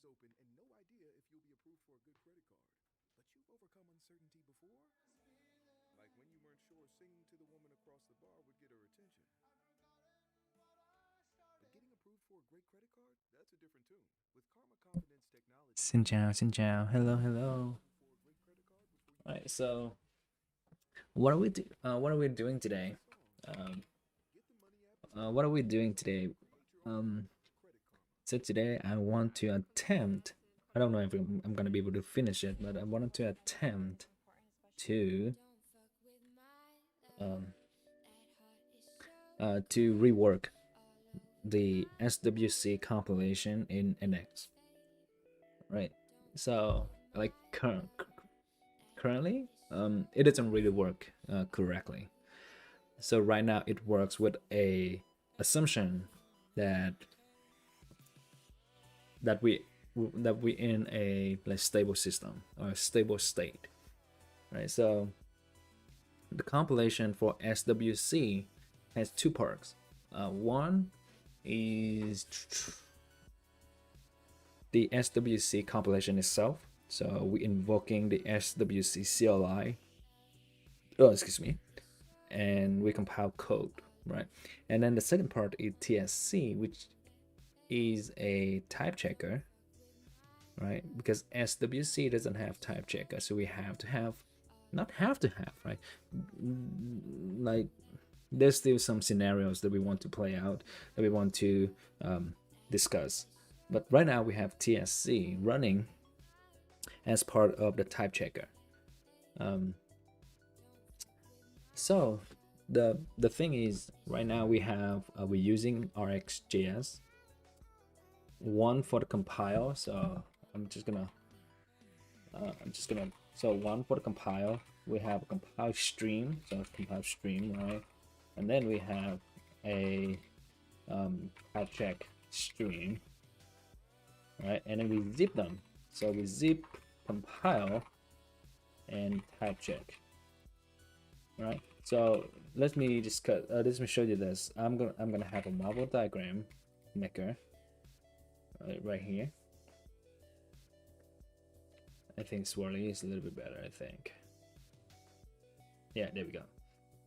open and no idea if you'll be approved for a good credit card. But you've overcome uncertainty before? Like when you weren't sure singing to the woman across the bar would get her attention. But getting approved for a great credit card, that's a different tune. With Karma Confidence Technology, Xin chào, hello, hello. for a great credit card before you Alright, even so what are we doing today? song. Um, Get the money app what today are we doing and today? create your own Um, Credit Karma. so today I want to attempt. I don't know if I'm gonna be able to finish it, but I wanted to attempt to um to rework the SWC compilation in NX. Right. So like currently, it doesn't really work correctly. So right now it works with a assumption that that we that we in a like stable system or a stable state, right? So the compilation for SWC has two parts. One is the SWC compilation itself. So we invoking the SWC CLI. Oh, excuse me, and we compile code, right? And then the second part is TSC, which is a type checker, right? Because SWC doesn't have type checker, so we have to have, not have to have, right? Like there's still some scenarios that we want to play out, that we want to discuss. But right now we have TSC running as part of the type checker. So the thing is, right now we're using RxJS, one for the compile. So so one for the compile, we have a compile stream, so compile stream, right? And then we have a type check stream, right? And then we zip them. So we zip compile and type check, right? So let me discuss. Let me show you this. I'm gonna have a marble diagram maker right here. I think swirly is a little bit better. I think. Yeah, there we go.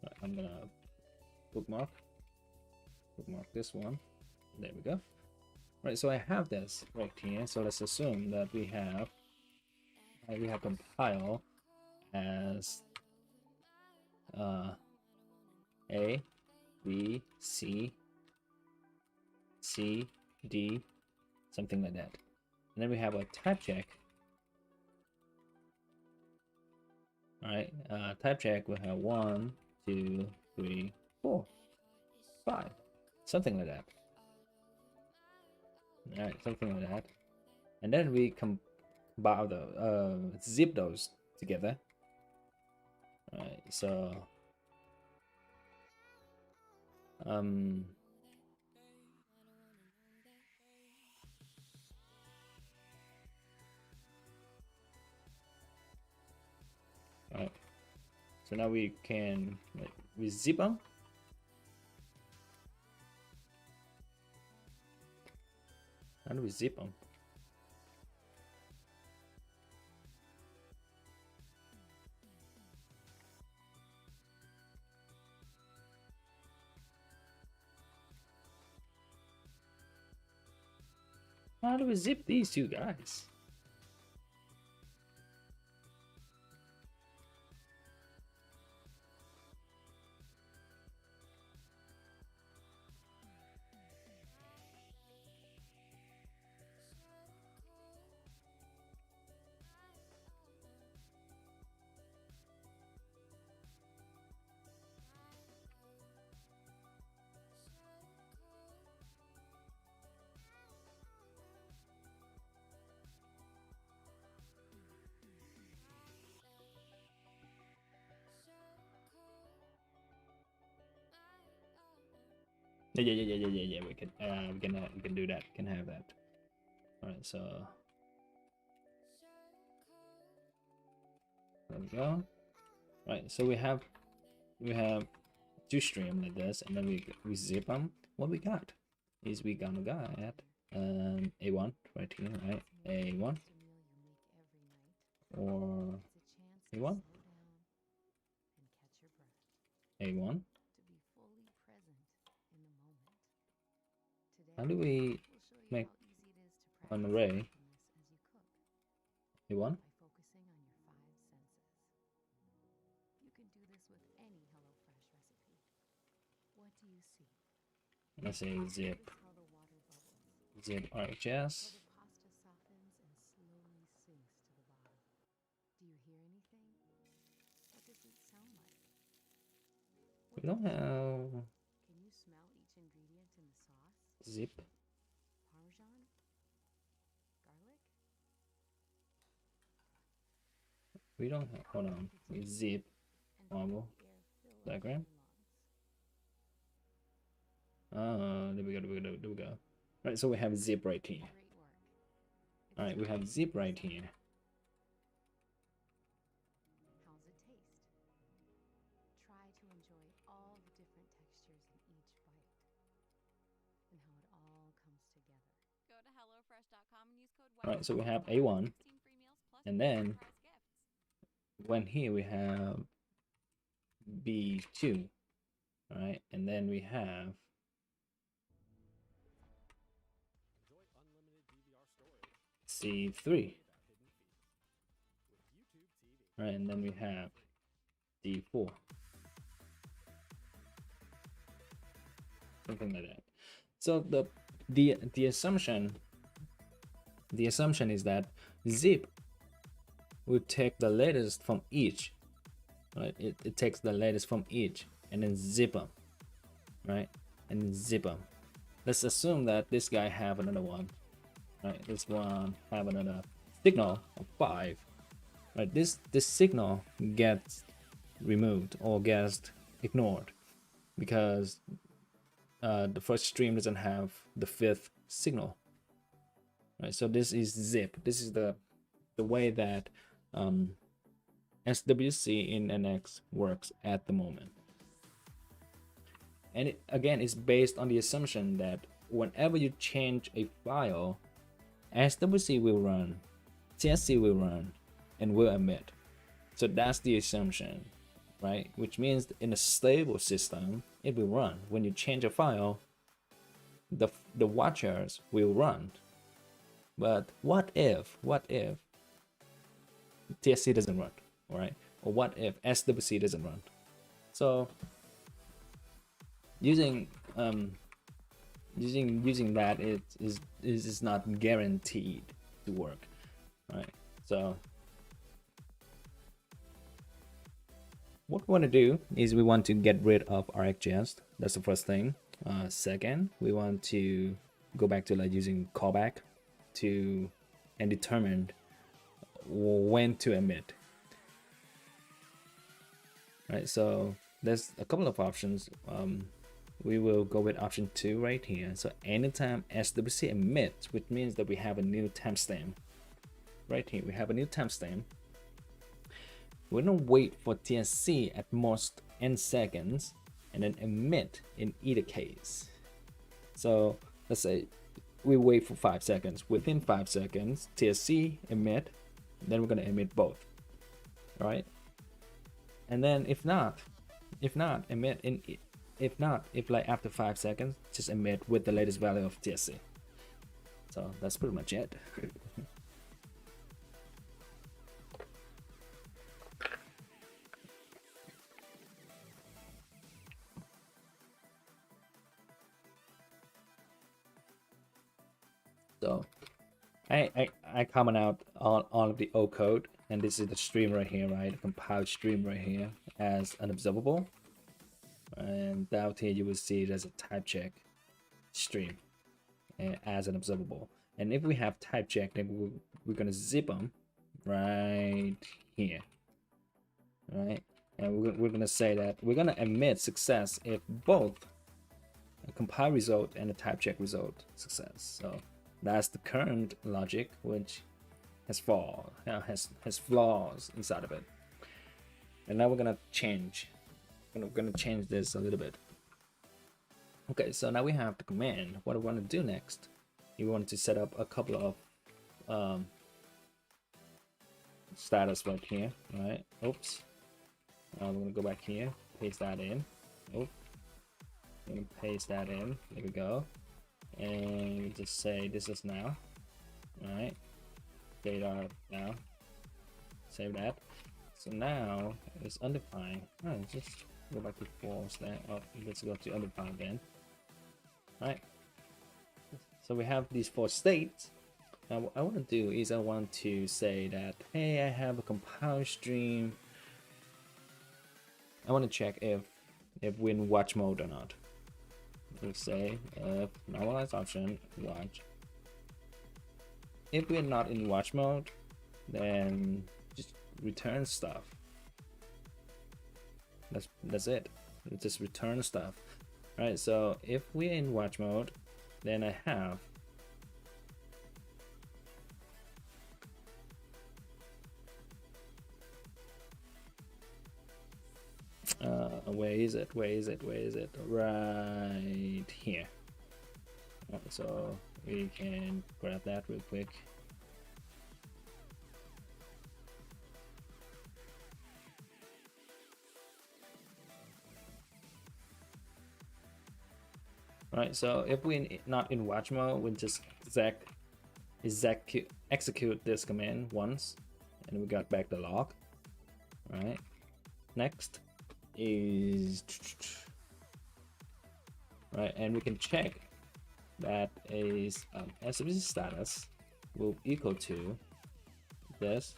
Right, I'm gonna bookmark this one. There we go. Right, so I have this right here. So let's assume that we have compile as A, B, C, C, D, something like that. And then we have a type check. All right, type check, we'll have 1, 2, 3, 4, 5, something like that. All right, something like that. And then we combine the zip those together. All right, so Alright, so now we can we zip them. How do we zip them? How do we zip these two guys? Yeah. We can do that. We can have that. All right, so there we go. Right, so we have two stream like this, and then we zip them. What we got is we gonna get A1 right here, right? A1 or A1, A1. How do we make an array? A1. Let's say zip RHS. We don't have zip. We don't have, hold on, zip marble diagram. There we go. Right, so we have zip right here. All right, we have zip right here. All right, so we have A1, and then when here we have B2, all right, and then we have C3, right, and then we have D4, something like that. So the assumption is that zip will take the latest from each, right? It takes the latest from each and then zip them, right? And then zip them. Let's assume that this guy have another one, right? This one have another signal of 5, right? This signal gets removed or gets ignored because the first stream doesn't have the 5th signal, right? So this is zip. This is the way that SWC in NX works at the moment. And it, again, is based on the assumption that whenever you change a file, SWC will run, TSC will run, and will emit. So that's the assumption, right? Which means in a stable system, it will run. When you change a file, the watchers will run. But what if TSC doesn't run, all right? Or what if SWC doesn't run? So using that it is not guaranteed to work, right? So what we want to do is we want to get rid of RxJS. That's the first thing. Second, we want to go back to like using callback to and determine when to emit. Right, so there's a couple of options. We will go with option 2 right here. So anytime SWC emits, which means that we have a new timestamp. Right here, we have a new timestamp. We're gonna wait for TSC at most n seconds and then emit in either case. So let's say we wait for 5 seconds. Within 5 seconds, TSC emit, then we're gonna emit both. All right. And then if emit in, if like after 5 seconds, just emit with the latest value of TSC. So that's pretty much it. So I comment out all of the O code, and this is the stream right here, right? The compiled stream right here as an observable. And down here you will see it as a type check stream as an observable. And if we have type check, then we're gonna zip them right here, right? And we're gonna say that we're gonna emit success if both a compile result and a type check result success. So that's the current logic, which has flaws inside of it. And now we're gonna change. We're gonna change this a little bit. Okay, so now we have the command. What do we want to do next? you want to set up a couple of status right here, right? Oops. We're gonna go back here, paste that in. Oops. I'm gonna paste that in. There we go. And we just say this is now. Alright. Data now. Save that. So now it's undefined. Alright, just go back to false there. Oh, let's go to undefined again. Alright. So we have these 4 states. Now what I want to do is I want to say that, hey, I have a compile stream. I want to check if we're in watch mode or not. Let's say if normalize option watch. If we're not in watch mode, then just return stuff. That's it. Just return stuff. Right. So if we're in watch mode, then I have where is it right here. So we can grab that real quick. Right, so if we're not in watch mode, we'll just execute this command once, and we got back the log. Right, next is right, and we can check that is SWC status will equal to this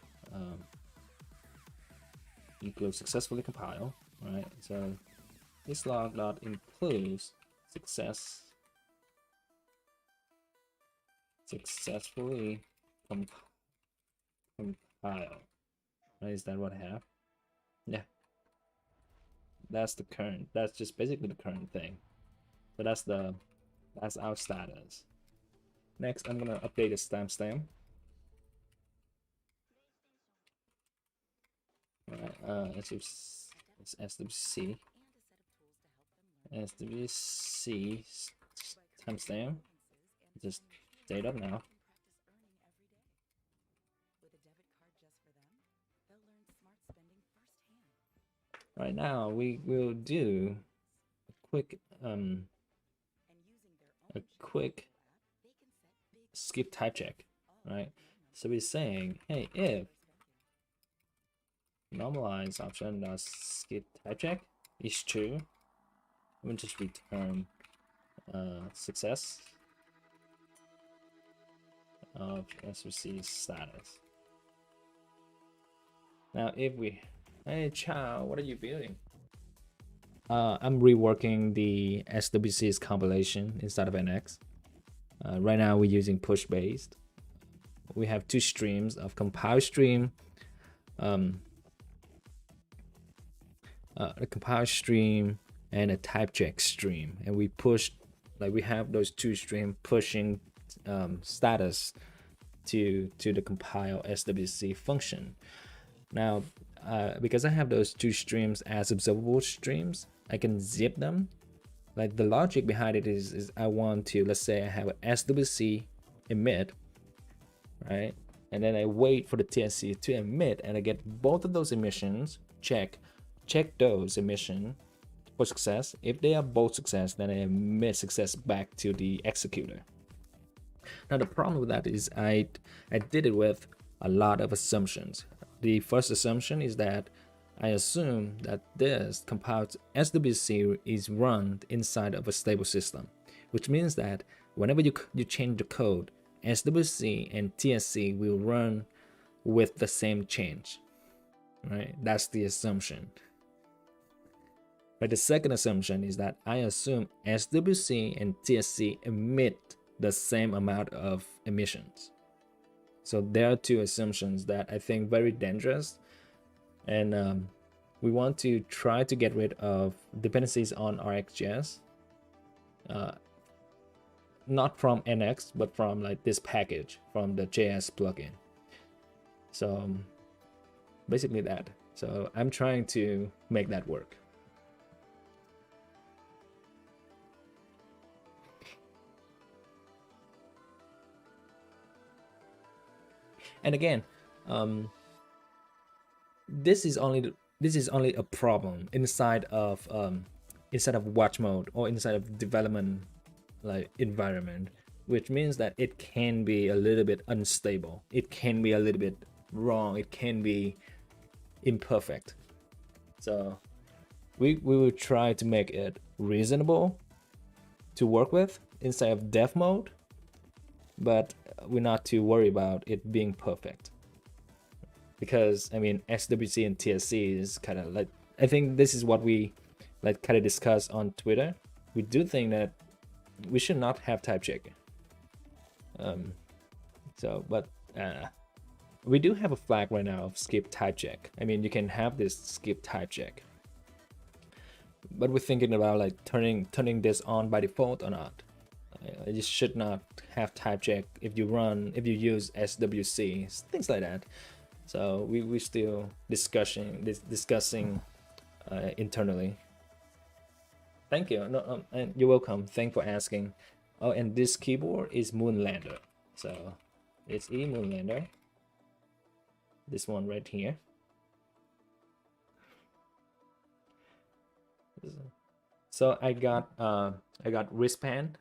equals successfully compile. Right, so this log dot includes successfully compile. Right, is that what I have? Yeah, that's the current. That's just basically the current thing. So that's our status. Next, I'm gonna update the timestamp. Alright, it's SWC timestamp. Just date up now. Right now we will do a quick skip type check. Right, so we're saying, hey, if normalize option dot skip type check is true, we'll just return success of SWC status. Now if we, hey Chow, what are you building? I'm reworking the SWC's compilation inside of NX. Right now we're using push based. We have 2 streams of compile stream, a compile stream and a type check stream, and we push, like we have those 2 streams pushing status to the compile SWC function. Now because I have those 2 streams as observable streams, I can zip them. Like the logic behind it is I want to, let's say I have a SWC emit, right, and then I wait for the TSC to emit, and I get both of those emissions, check those emission for success. If they are both success, then I emit success back to the executor. Now the problem with that is I did it with a lot of assumptions. The first assumption is that I assume that this compiled SWC is run inside of a stable system, which means that whenever you change the code, SWC and TSC will run with the same change. Right? That's the assumption. But the second assumption is that I assume SWC and TSC emit the same amount of emissions. So there are 2 assumptions that I think very dangerous, and we want to try to get rid of dependencies on RxJS, not from NX, but from like this package from the JS plugin. So basically that. So I'm trying to make that work. And again, um, this is only a problem inside of watch mode or inside of development like environment, which means that it can be a little bit unstable, it can be a little bit wrong, it can be imperfect. So we will try to make it reasonable to work with inside of dev mode, but we're not too worried about it being perfect, because I mean SWC and TSC is kind of like, I think this is what we like kind of discuss on Twitter. We do think that we should not have type check. But we do have a flag right now of skip type check. I mean, you can have this skip type check, but we're thinking about like turning this on by default or not. You should not have type check if you use SWC, things like that. So we still discussing internally. Thank you. No, and you're welcome. Thanks for asking. Oh, and this keyboard is Moonlander. So it's a Moonlander. This one right here. So I got wristband.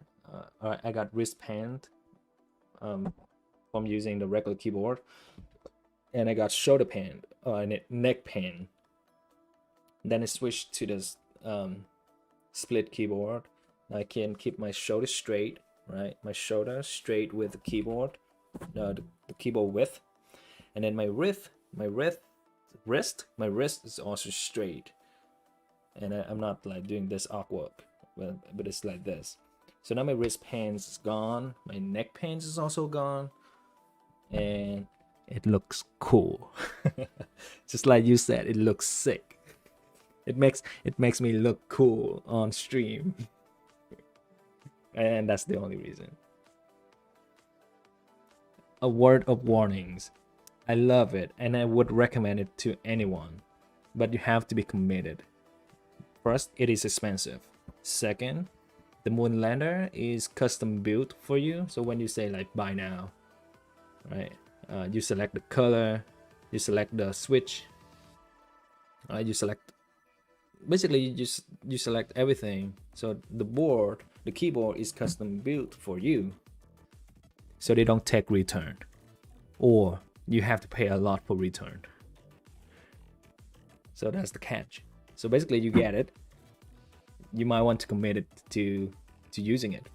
I got wristband from using the regular keyboard, and I got shoulder pad, neck pad. Then I switched to this split keyboard. I can keep my shoulder straight, right? My shoulder straight with the keyboard, the keyboard width, and then my wrist is also straight. And I'm not like doing this awkward, but it's like this. So now my wrist pants is gone, my neck pants is also gone, and it looks cool. Just like you said, it looks sick. It makes me look cool on stream. And that's the only reason. A word of warnings. I love it and I would recommend it to anyone, but you have to be committed. First, it is expensive. Second, the Moonlander is custom built for you. So when you say like buy now, right? You select the color, you select the switch, you select, basically you select everything. So the keyboard is custom built for you. So they don't take return, or you have to pay a lot for return. So that's the catch. So basically you get it. You might want to commit it to using it.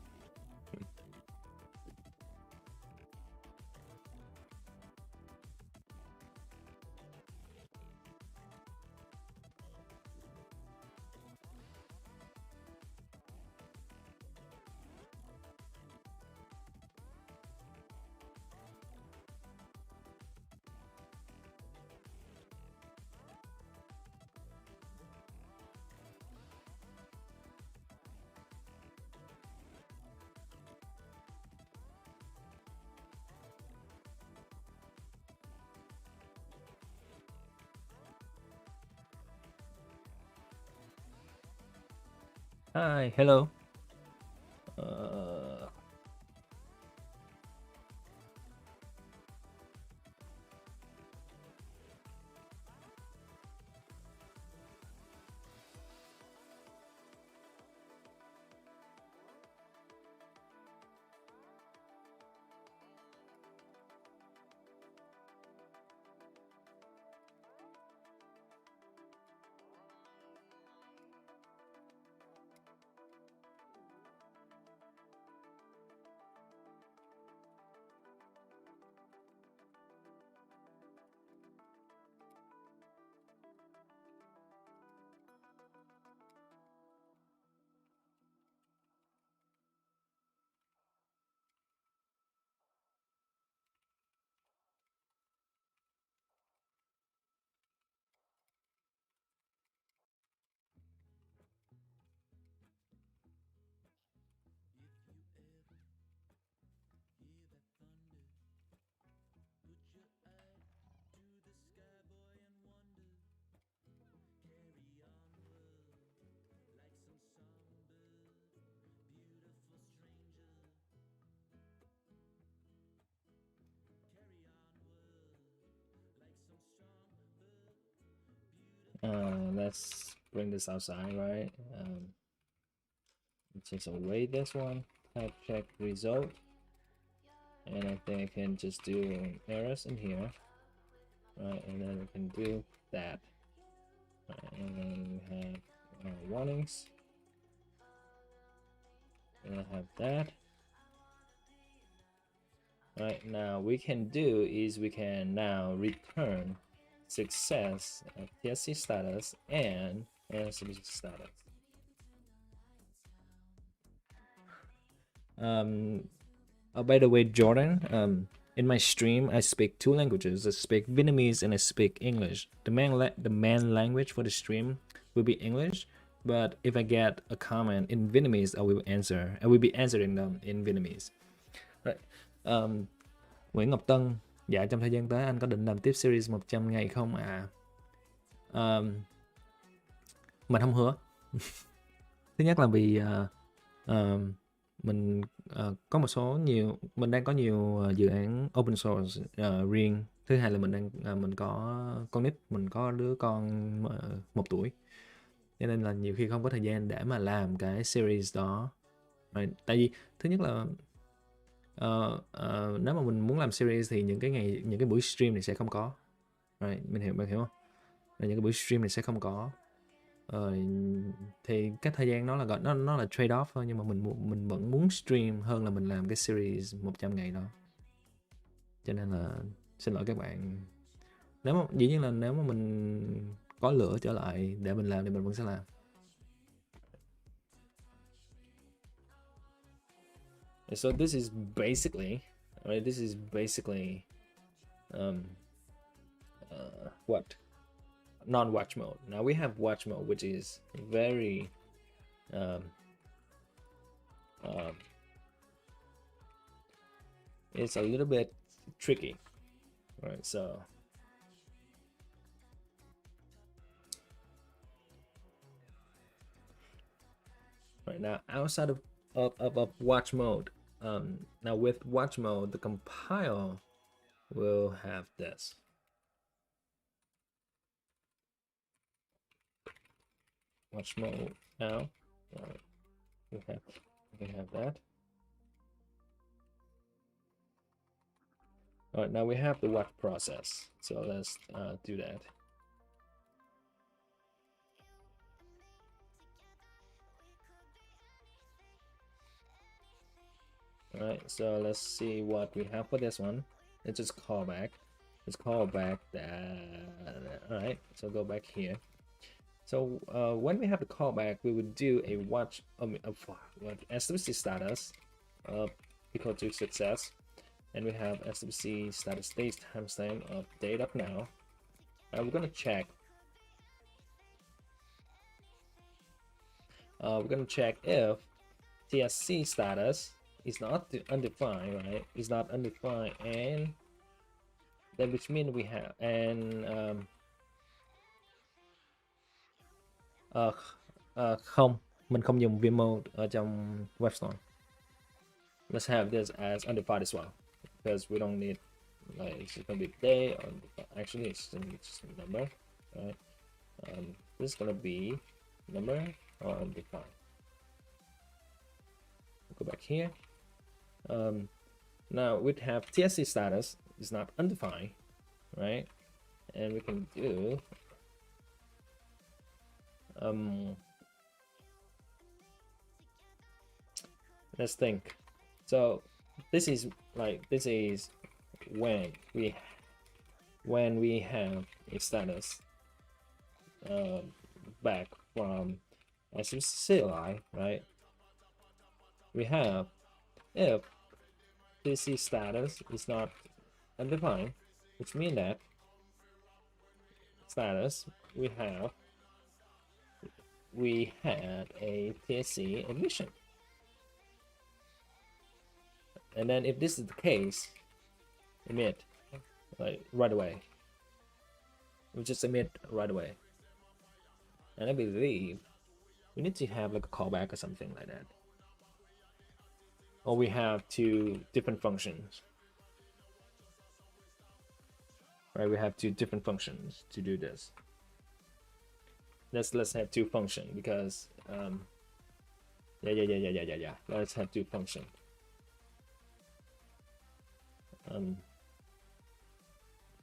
Hi, hello. Let's bring this outside, right? Just await this one, type check result, and I think I can just do errors in here, right? And then we can do that, right? And then we have warnings, and I have that. Right now, we can do is we can now return success, TSC status, and SWC status. By the way, Jordan, in my stream, I speak two languages. I speak Vietnamese and I speak English. The main language for the stream will be English, but if I get a comment in Vietnamese, I will answer. I will be answering them in Vietnamese. Right. Nguyễn Ngọc Tân, dạ trong thời gian tới anh có định làm tiếp series 100 ngày không ạ? Mình không hứa. Thứ nhất là vì mình có một số mình đang có nhiều dự án open source riêng. Thứ hai là mình có con nít, mình có đứa con 1 tuổi, cho nên là nhiều khi không có thời gian để mà làm cái series đó. Right. Tại vì thứ nhất là nếu mà mình muốn làm series thì những cái buổi stream này sẽ không có. Right. Bạn hiểu không? Là những cái buổi stream này sẽ không có. Thì cái thời gian đó là nó là trade off thôi, nhưng mà mình vẫn muốn stream hơn là mình làm cái series 100 ngày đó. Cho nên là xin lỗi các bạn. Nếu mà dĩ nhiên là nếu mà mình có lửa trở lại để mình làm thì mình vẫn sẽ làm. So this is basically, right? This is basically what? Non-watch mode. Now we have watch mode, which is very it's a little bit tricky, right? So right now, outside of watch mode, now with watch mode, the compile will have this. Watch mode now. We have that. All right, now we have the watch process. So let's do that. All right, so let's see what we have for this one. Let's just call back. Let's call back that. All right, so go back here. So when we have the callback, we would do a watch SWC status equal to success, and we have SWC status date timestamp of date up now. We're gonna check. We're gonna check if TSC status is not undefined, right? Is not undefined, and then which means we have không, mình không dùng vmode ở trong web store. Let's have this as undefined as well, because we don't need, like, it's gonna be day, or actually it's just a number, right? This is gonna be number or undefined. Go back here. Now we'd have TSC status is not undefined, right? And we can do let's think. So this is when we have a status back from SWC, right? We have if TSC status is not undefined, which means that status we had a TSC emission. And then if this is the case, emit, like, right away. We just emit right away. And I believe we need to have like a callback or something like that. Or we have 2 different functions. Right, we have 2 different functions to do this. let's have two function because yeah. Let's have two function.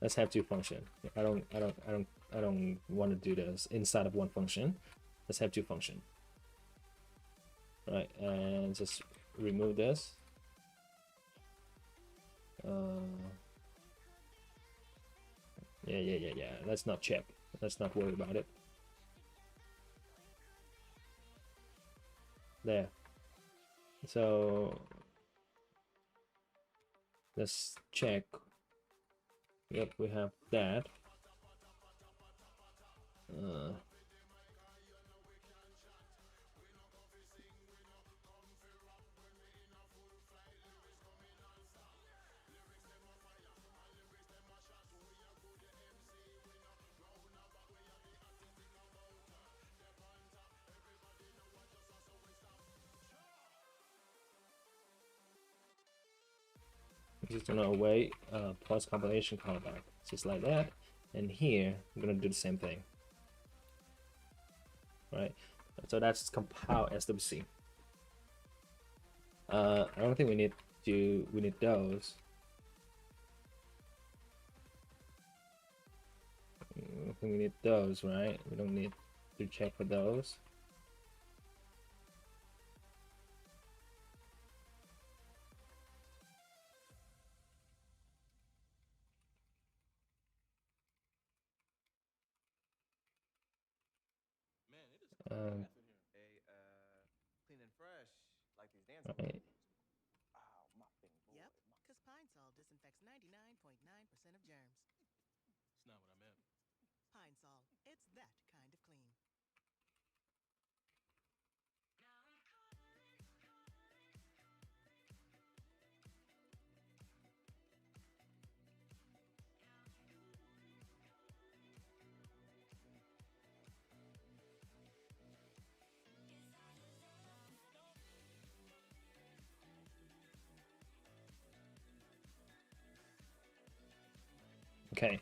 Let's have two function. I don't want to do this inside of one function. Let's have two function. Right, and just remove this. Yeah. Let's not check. Let's not worry about it. There. So let's check. Yep, we have that. Just gonna await plus compilation callback, just like that. And here I'm gonna do the same thing. Right, so that's compile SWC. I don't think we need those. I don't think we need those, right? We don't need to check for those. Clean and fresh, like these dancing. Right. Yep, because Pine Sol disinfects 99.9% of germs. That's not what I meant. Pine Sol, it's that kind of clean. Okay.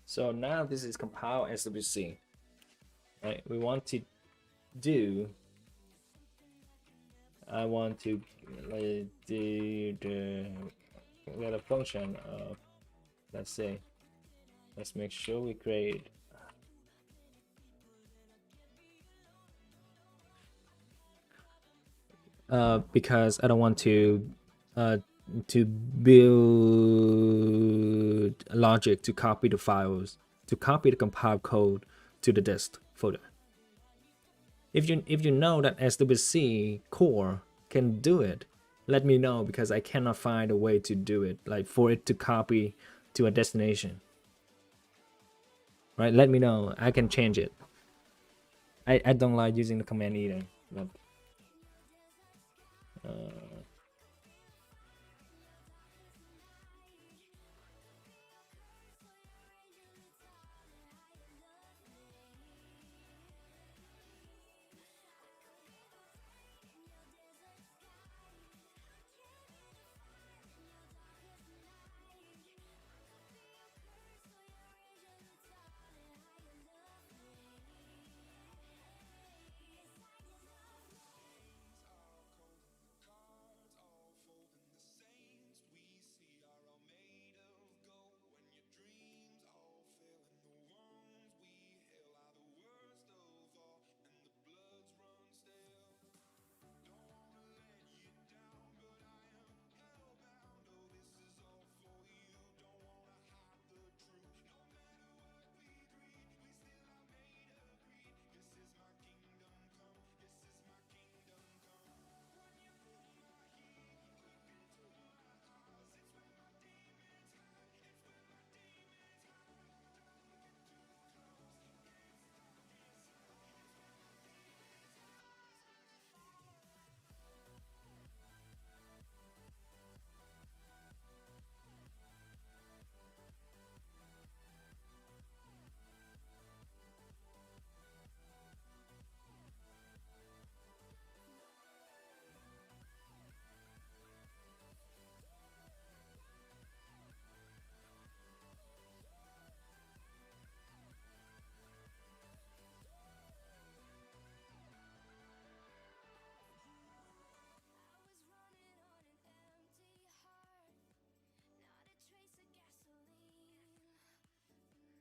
So now this is compile SWC. Right, we want to do. I want to do the function of, let's say, let's make sure we create because I don't want to build logic to copy the files, to copy the compile code to the disk folder. If you know that SWC core can do it, let me know, because I cannot find a way to do it, like for it to copy to a destination. Right? Let me know. I can change it. I don't like using the command either, but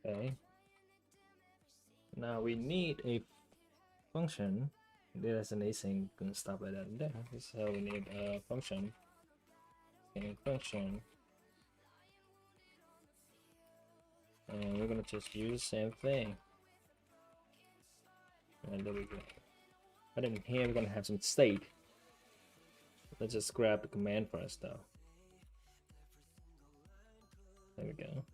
Okay. Now we need a function. There's an async and stuff like that there. So we need a function. A function. And we're gonna just use the same thing. And there we go. But in here we're gonna have some state. Let's just grab the command first though. There we go.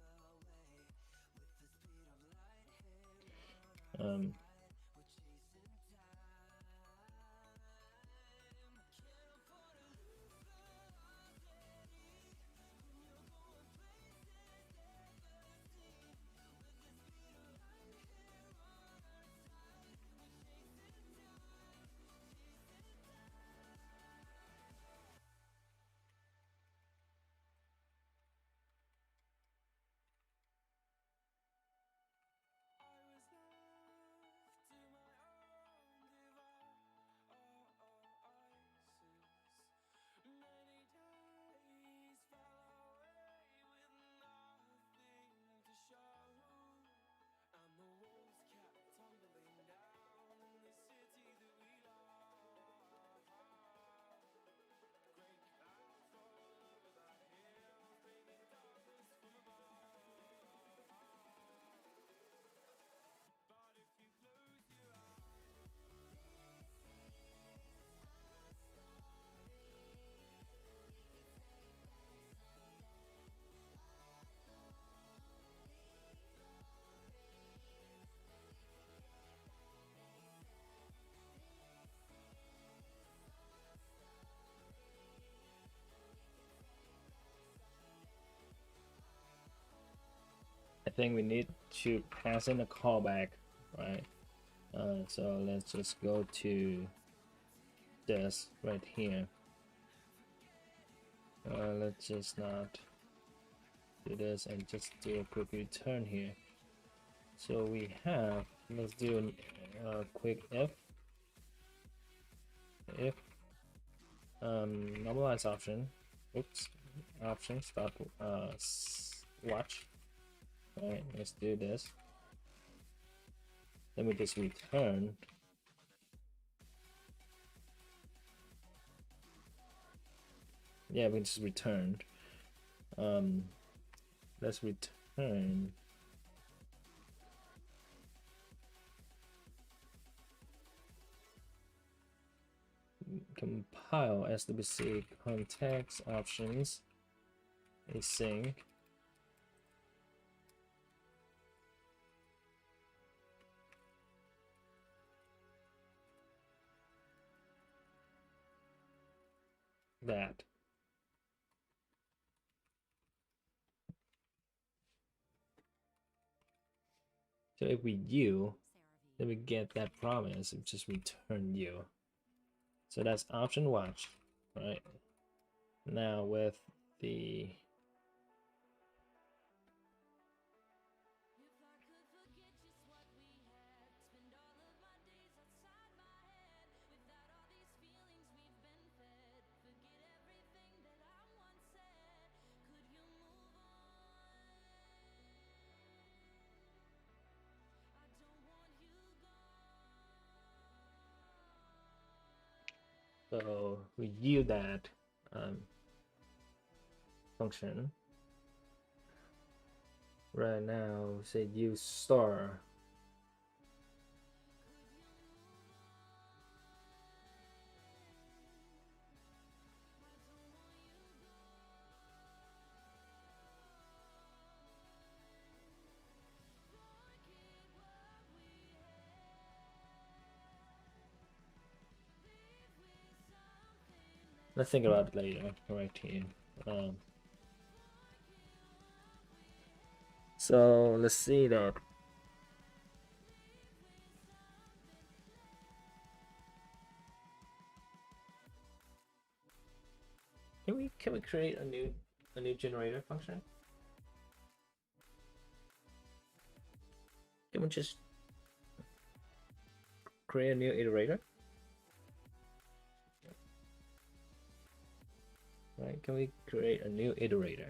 I think we need to pass in a callback, right? So let's just go to this right here. Let's just not do this and just do a quick return here. So we have, let's do a quick if normalize option, oops, option start watch. All right, let's do this. Then we just return. Yeah, we just returned. Let's return. Compile SWC context options async. That. So if we U, then we get that promise of just return U. So that's option watch, right? Now with the so we yield that function. Right now, say use star. Let's think about it later, right here. So let's see that. Can we create a new generator function? Can we just create a new iterator? Right? Can we create a new iterator?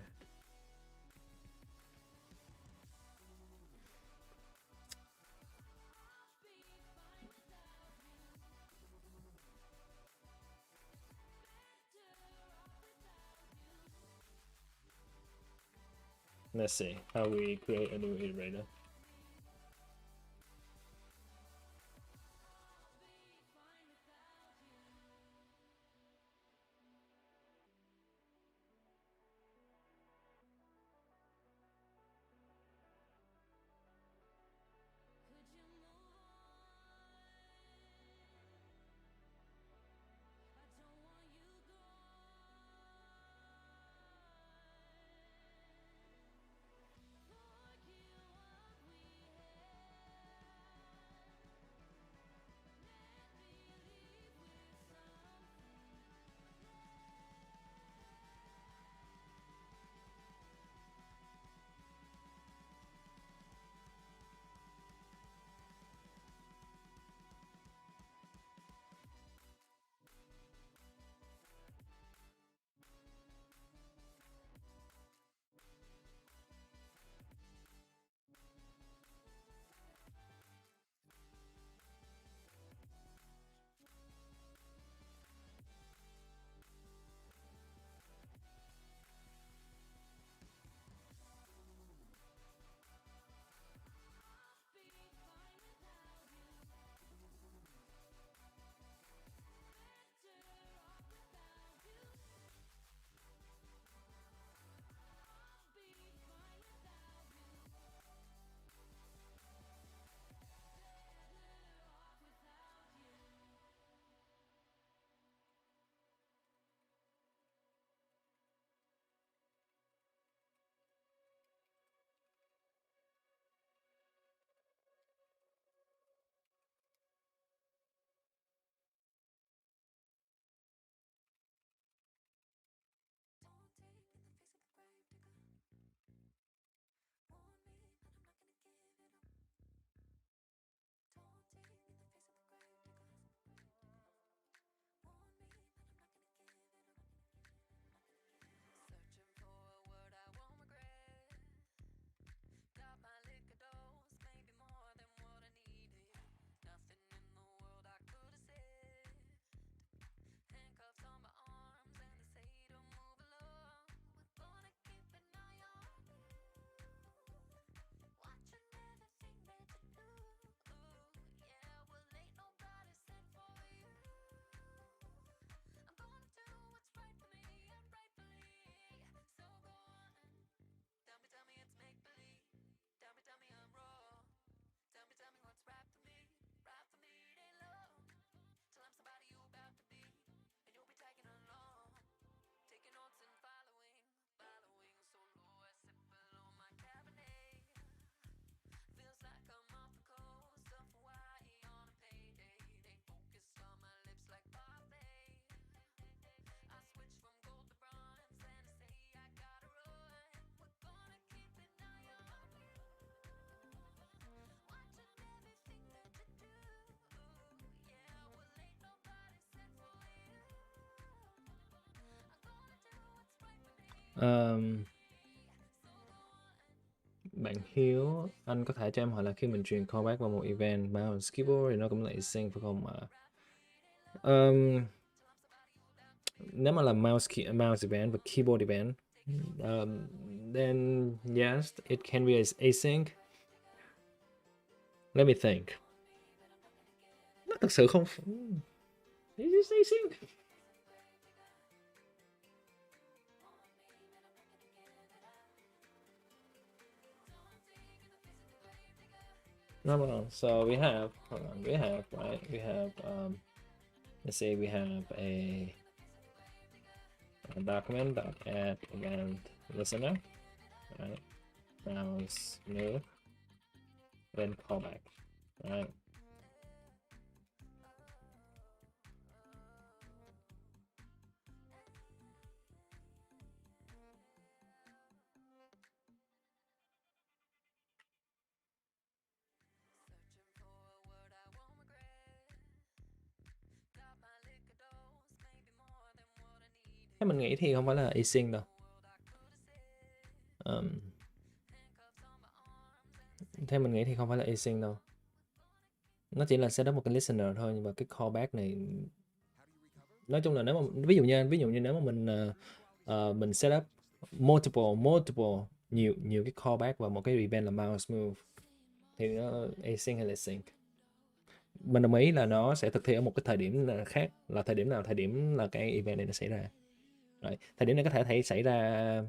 Let's see how we create a new iterator. Bạn Hiếu, anh có thể cho em hỏi là khi mình truyền callback vào một event mouse keyboard thì nó cũng là async phải không ạ? Nếu mà là mouse event và keyboard event, then yes, it can be async. Let me think. Nó thực sự không. Is this async? No. So we have, right? We have, let's say we have a document add event listener, right? Mouse new, then callback, right? Theo mình nghĩ thì không phải là async đâu. Theo mình nghĩ thì không phải là async đâu. Nó chỉ là setup một cái listener thôi, nhưng mà cái callback này nói chung là nếu mà ví dụ như nếu mà mình setup multiple nhiều nhiều cái callback vào một cái event là mouse move thì nó async hay là sync. Mình đồng ý là nó sẽ thực thi ở một cái thời điểm khác, là thời điểm nào, thời điểm là cái event này nó xảy ra. Rồi, thời điểm này có thể xảy ra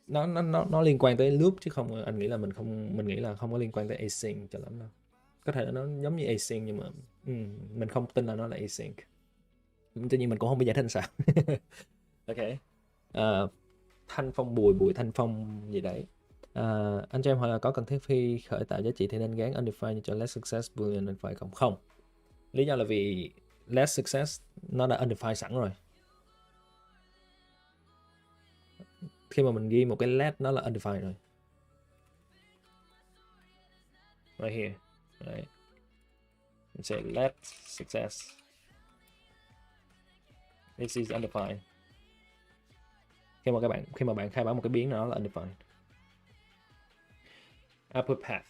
nó liên quan tới loop chứ không, anh nghĩ là mình nghĩ là không có liên quan tới async cho lắm đâu. Có thể là nó giống như async nhưng mà mình không tin là nó là async. Tuy nhiên mình cũng không biết giải thích sao. Ok. Thanh phong bùi thanh phong gì đấy. Anh cho em hỏi là có cần thiết khi khởi tạo giá trị thì nên gán undefined cho less success boolean undefined không? Không. Lý do là vì less success nó đã undefined sẵn rồi. Khi mà mình ghi một cái let nó là undefined rồi. Right here. Right. Mình sẽ let success. This is undefined. Khi mà bạn khai báo một cái biến nó là undefined. Output path.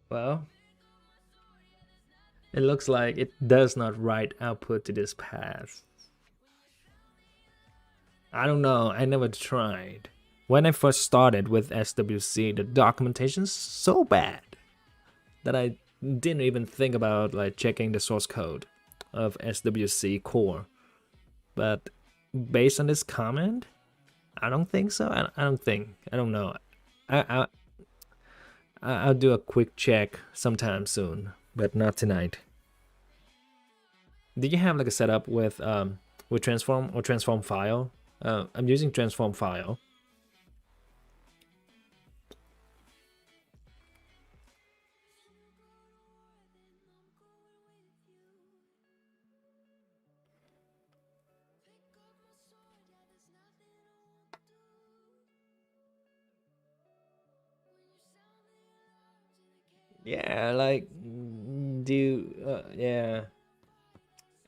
Well, it looks like it does not write output to this path. I don't know, I never tried. When I first started with SWC, the documentation's so bad that I didn't even think about like checking the source code of SWC core. But based on this comment, I don't think so. I don't know. I'll do a quick check sometime soon, but not tonight. Did you have like a setup with transform or transform file? I'm using transform file. Yeah, like yeah.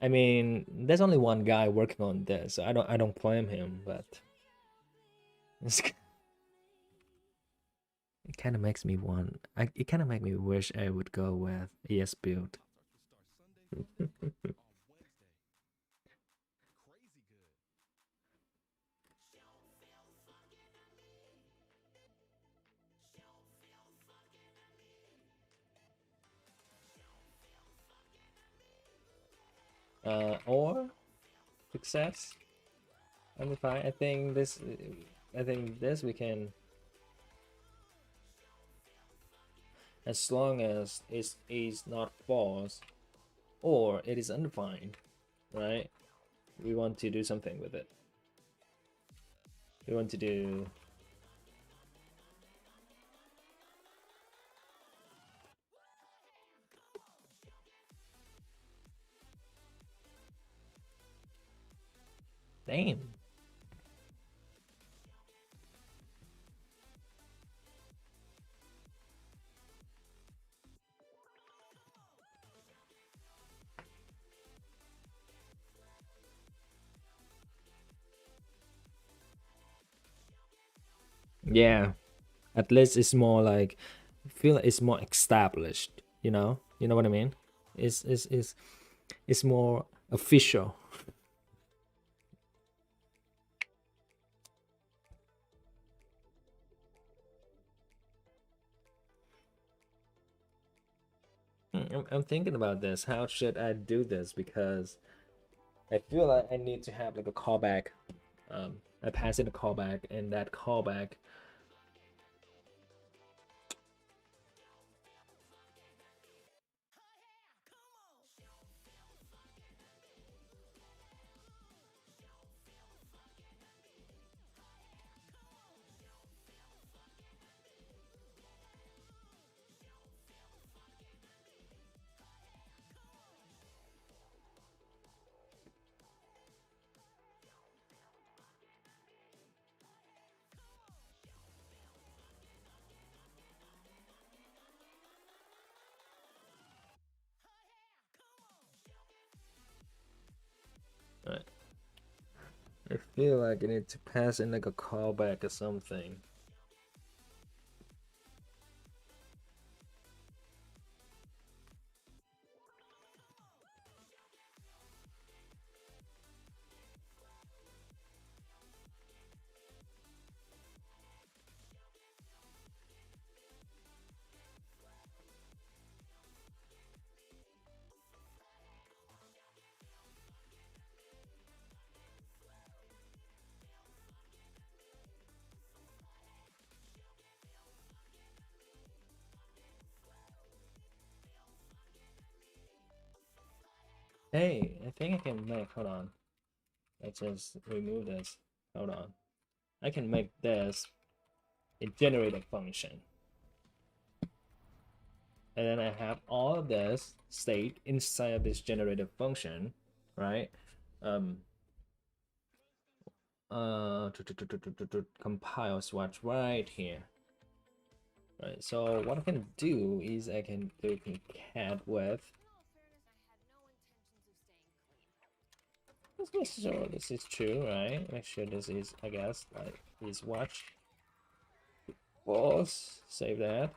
I mean, there's only one guy working on this, so I don't blame him, but it kind of makes me it kind of makes me wish I would go with ES build. Or success. I think this we can, as long as it is not false or it is undefined, right? We want to do something with it. We want to do damn. Yeah, at least it's more like, feel like it's more established, you know what I mean. It's more official. I'm thinking about this. How should I do this? Because I feel like I need to have like a callback. I pass in a callback, and that callback. Right. I feel like I need to pass in like a callback or something. Hey, I think I can make. Hold on. Let's just remove this. Hold on. I can make this a generator function. And then I have all of this state inside of this generator function, right? Compile swatch right here. Right, so what I can do is I can do concat with. Let's make sure this is true, right? Make sure this is, I guess, like is watch. False. Save that.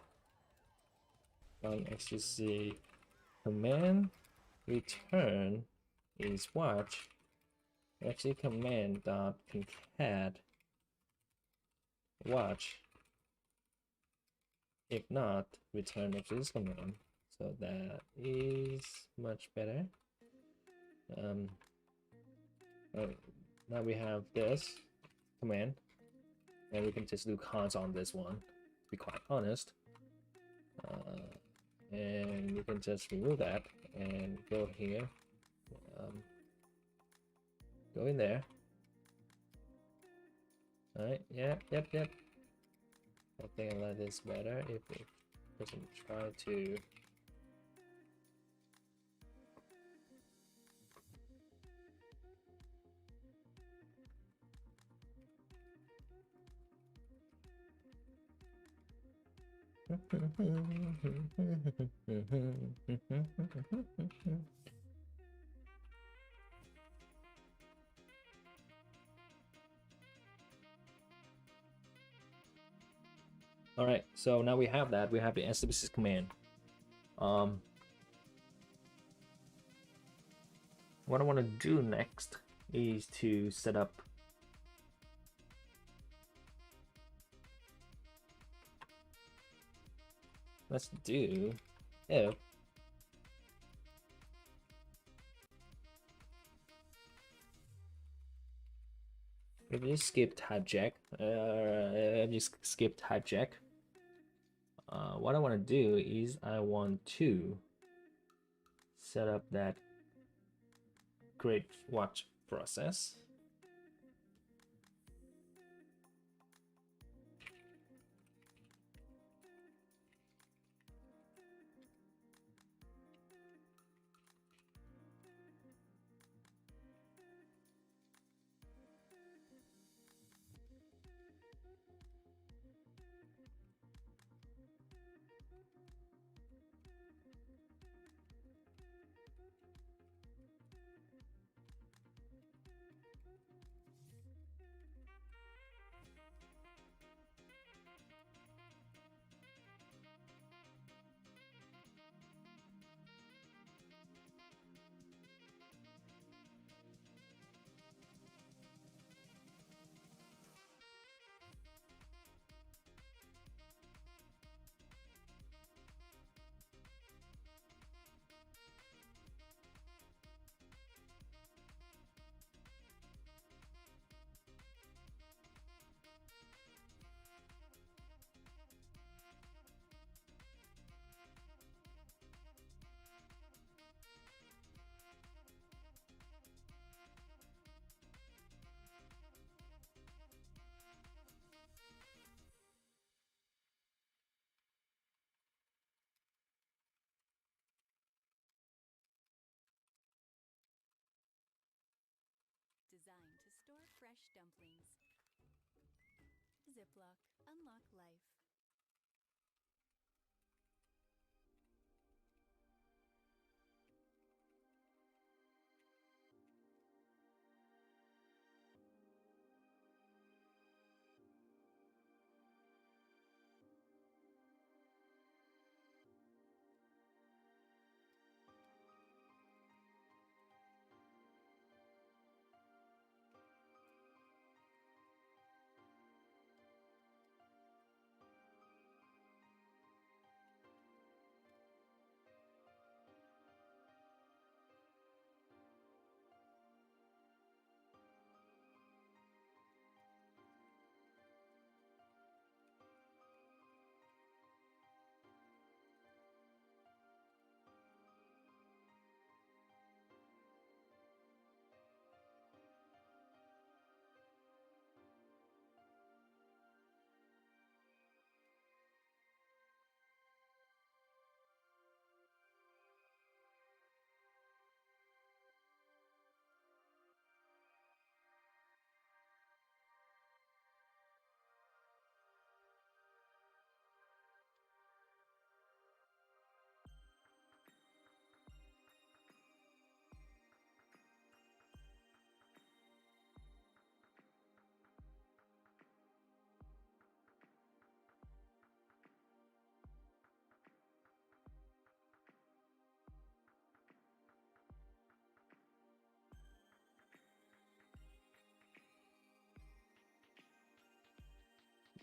XGC command return is watch. Actually command dot concat watch. If not, return this command. So that is much better. Now we have this command, and we can just do cons on this one, to be quite honest. And we can just remove that and go here. Go in there. All right. Yeah. Yep. I think I like this better if it doesn't try to. All right, so now we have that. We have the SWC command. What I want to do next is to set up. Let's do if you skip type check, if you skip type check, what I want to do is I want to set up that create watch process. fresh dumplings. Ziploc, unlock life.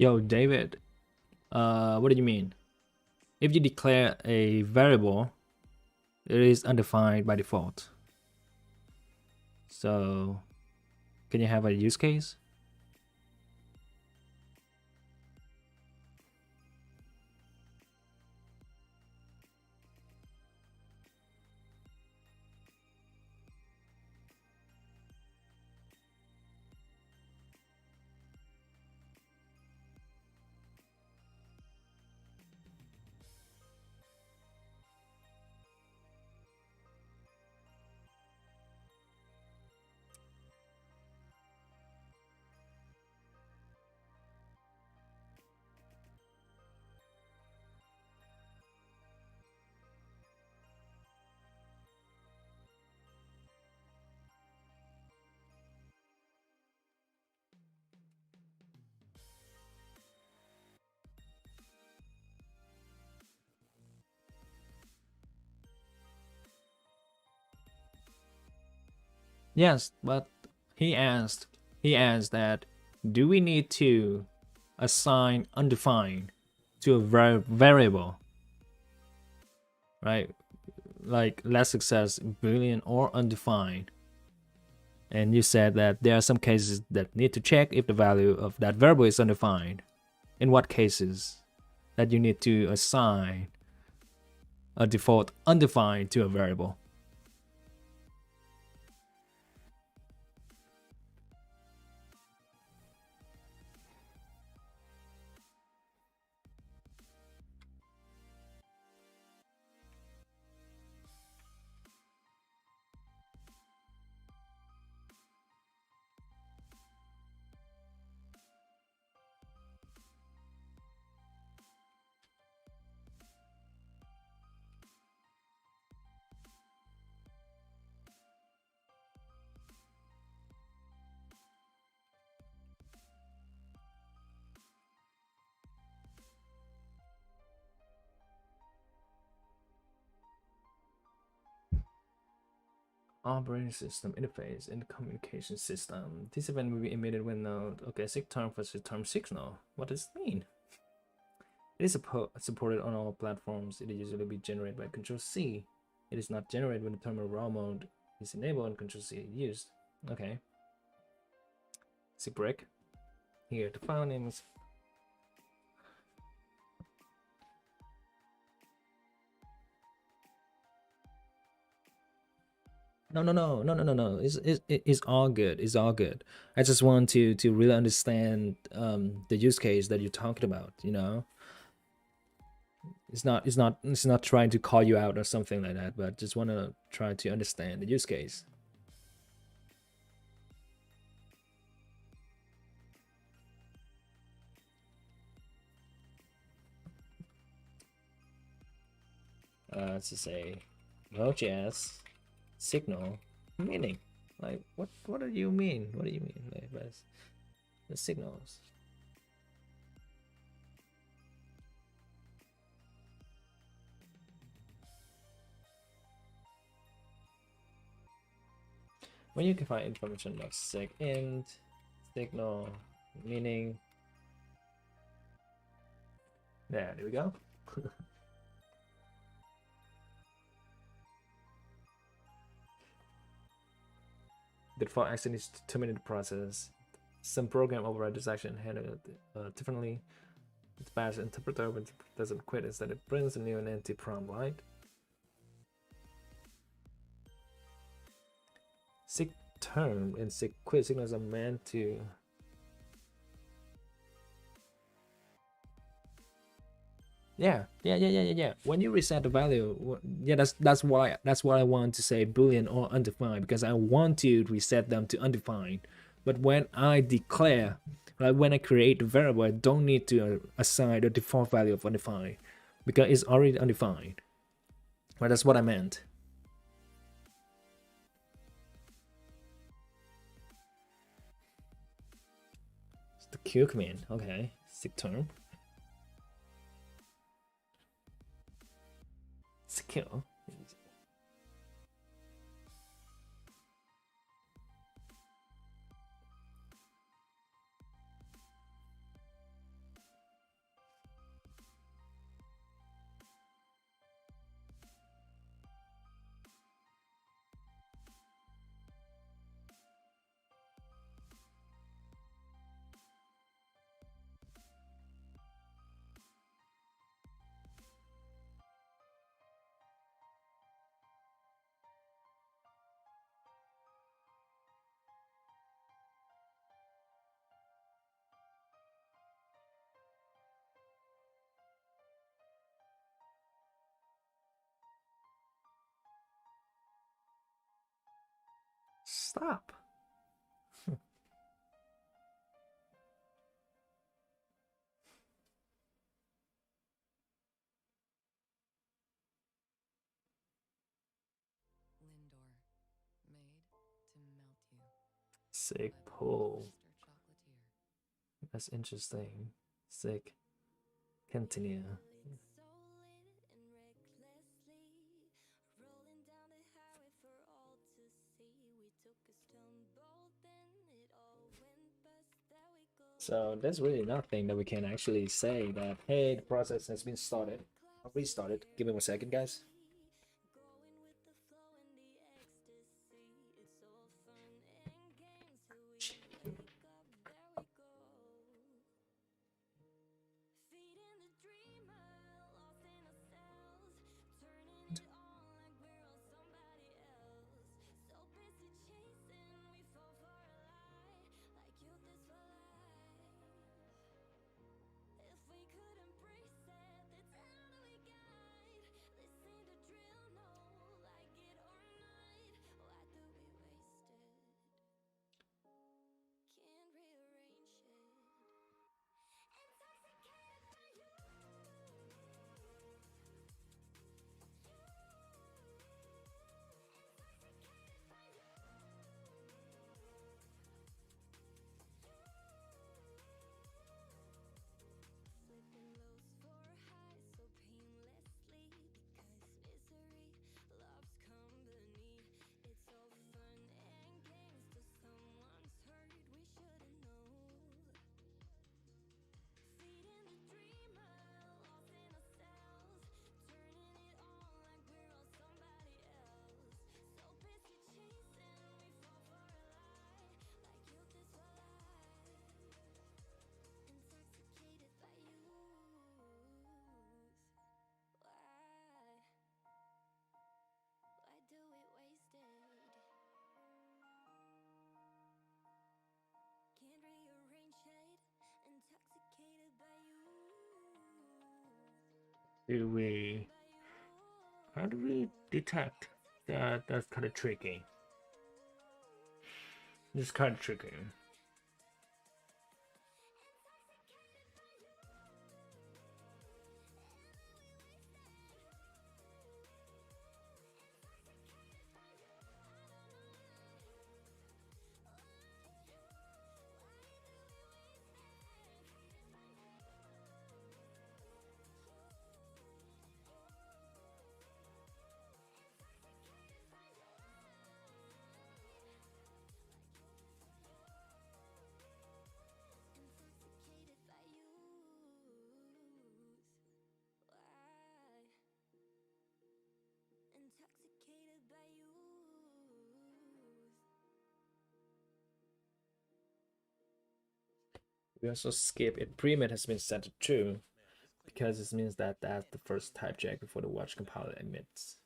Yo, David, what do you mean? If you declare a variable, it is undefined by default. So, can you have a use case? Yes, but he asked that, do we need to assign undefined to a variable, right? Like less success, Boolean, or undefined. And you said that there are some cases that need to check if the value of that variable is undefined. In what cases that you need to assign a default undefined to a variable? Operating system interface in the communication system. This event will be emitted when node. Okay, SIG term versus term signal. What does it mean? It is supported on all platforms. It is usually be generated by Control C. It is not generated when the terminal raw mode is enabled and Control C is used. Okay. SIG break. Here, the file name is. No. It's all good. It's all good. I just want to really understand the use case that you're talking about. You know, it's not trying to call you out or something like that, but just want to try to understand the use case. to say Node.js signal meaning. Like what do you mean? What do you mean? Like the signals. When you can find information of int signal meaning. There we go. The default action is to terminate the process. Some program override this action handled differently. It's bash interpreter when it doesn't quit, instead it brings a new and empty prompt, right? Sig term and sig quit signals are meant to yeah. When you reset the value, yeah, that's what I want to say boolean or undefined, because I want to reset them to undefined. But when I declare, like when I create the variable, I don't need to assign the default value of undefined because it's already undefined. But that's what I meant. It's the Q command. Okay, sig term. Secure. Stop. Lindor, made to melt you. Sig By pull. Mr. Chocolatier. That's interesting. Sig. Continue. So there's really nothing that we can actually say that, hey, the process has been started. I'll restart it. Give me 1 second, guys. How do we detect that? That's kind of tricky. This is kind of tricky. We also skip it. Pre-emit has been set to true because this means that that's the first type check before the watch compiler emits.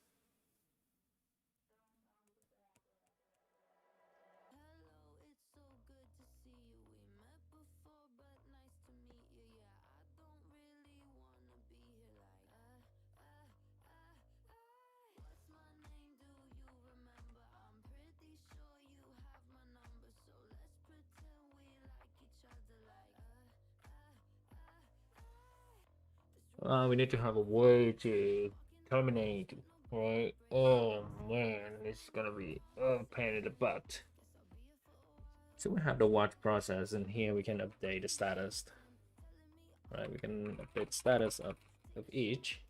We need to have a way to terminate, right? Oh man, it's gonna be a pain in the butt. So we have the watch process, and here we can update the status. Right, we can update status of each.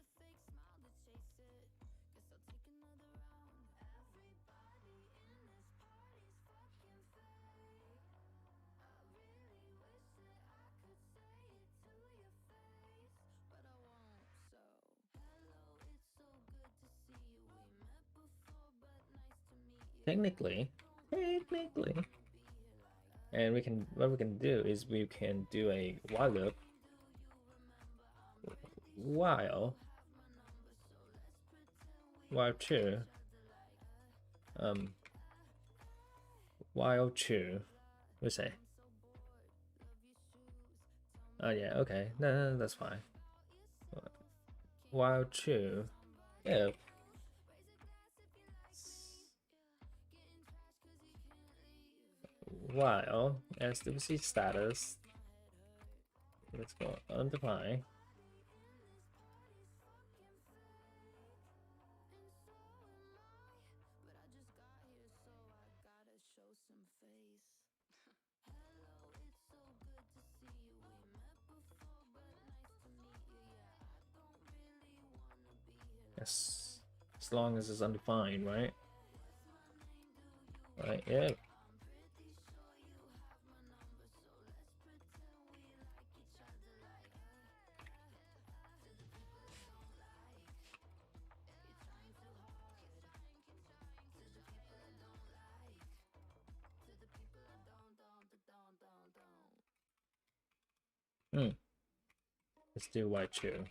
Technically, and what we can do is we can do a while loop while true, while true, we say. Oh yeah, okay, no, that's fine. While true, if while SWC status, let's go undefined. Yes, as long as it's undefined, right? Right, yeah. Let's do white true.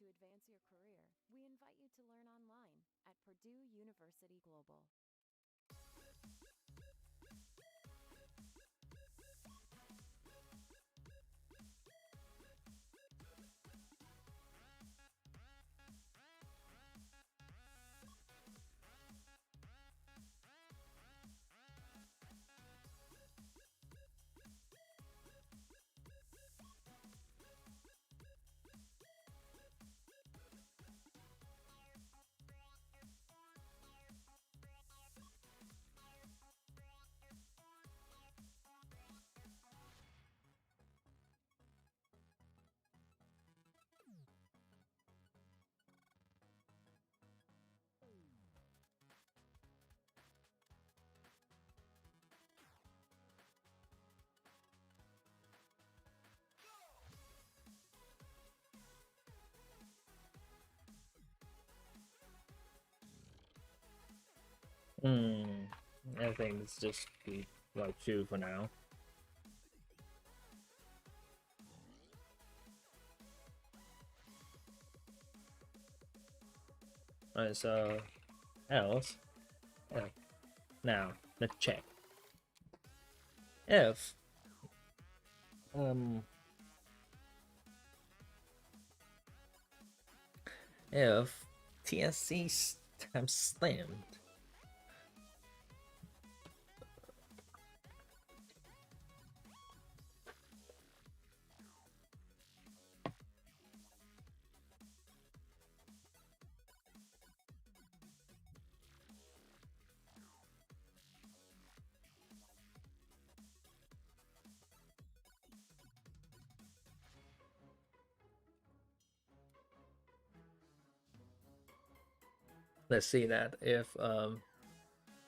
to advance your career, we invite you to learn online at Purdue University Global. I think it's just be like 2 for now. Alright, so else. Yeah. Now let's check. If TSC times slammed. Let's see that if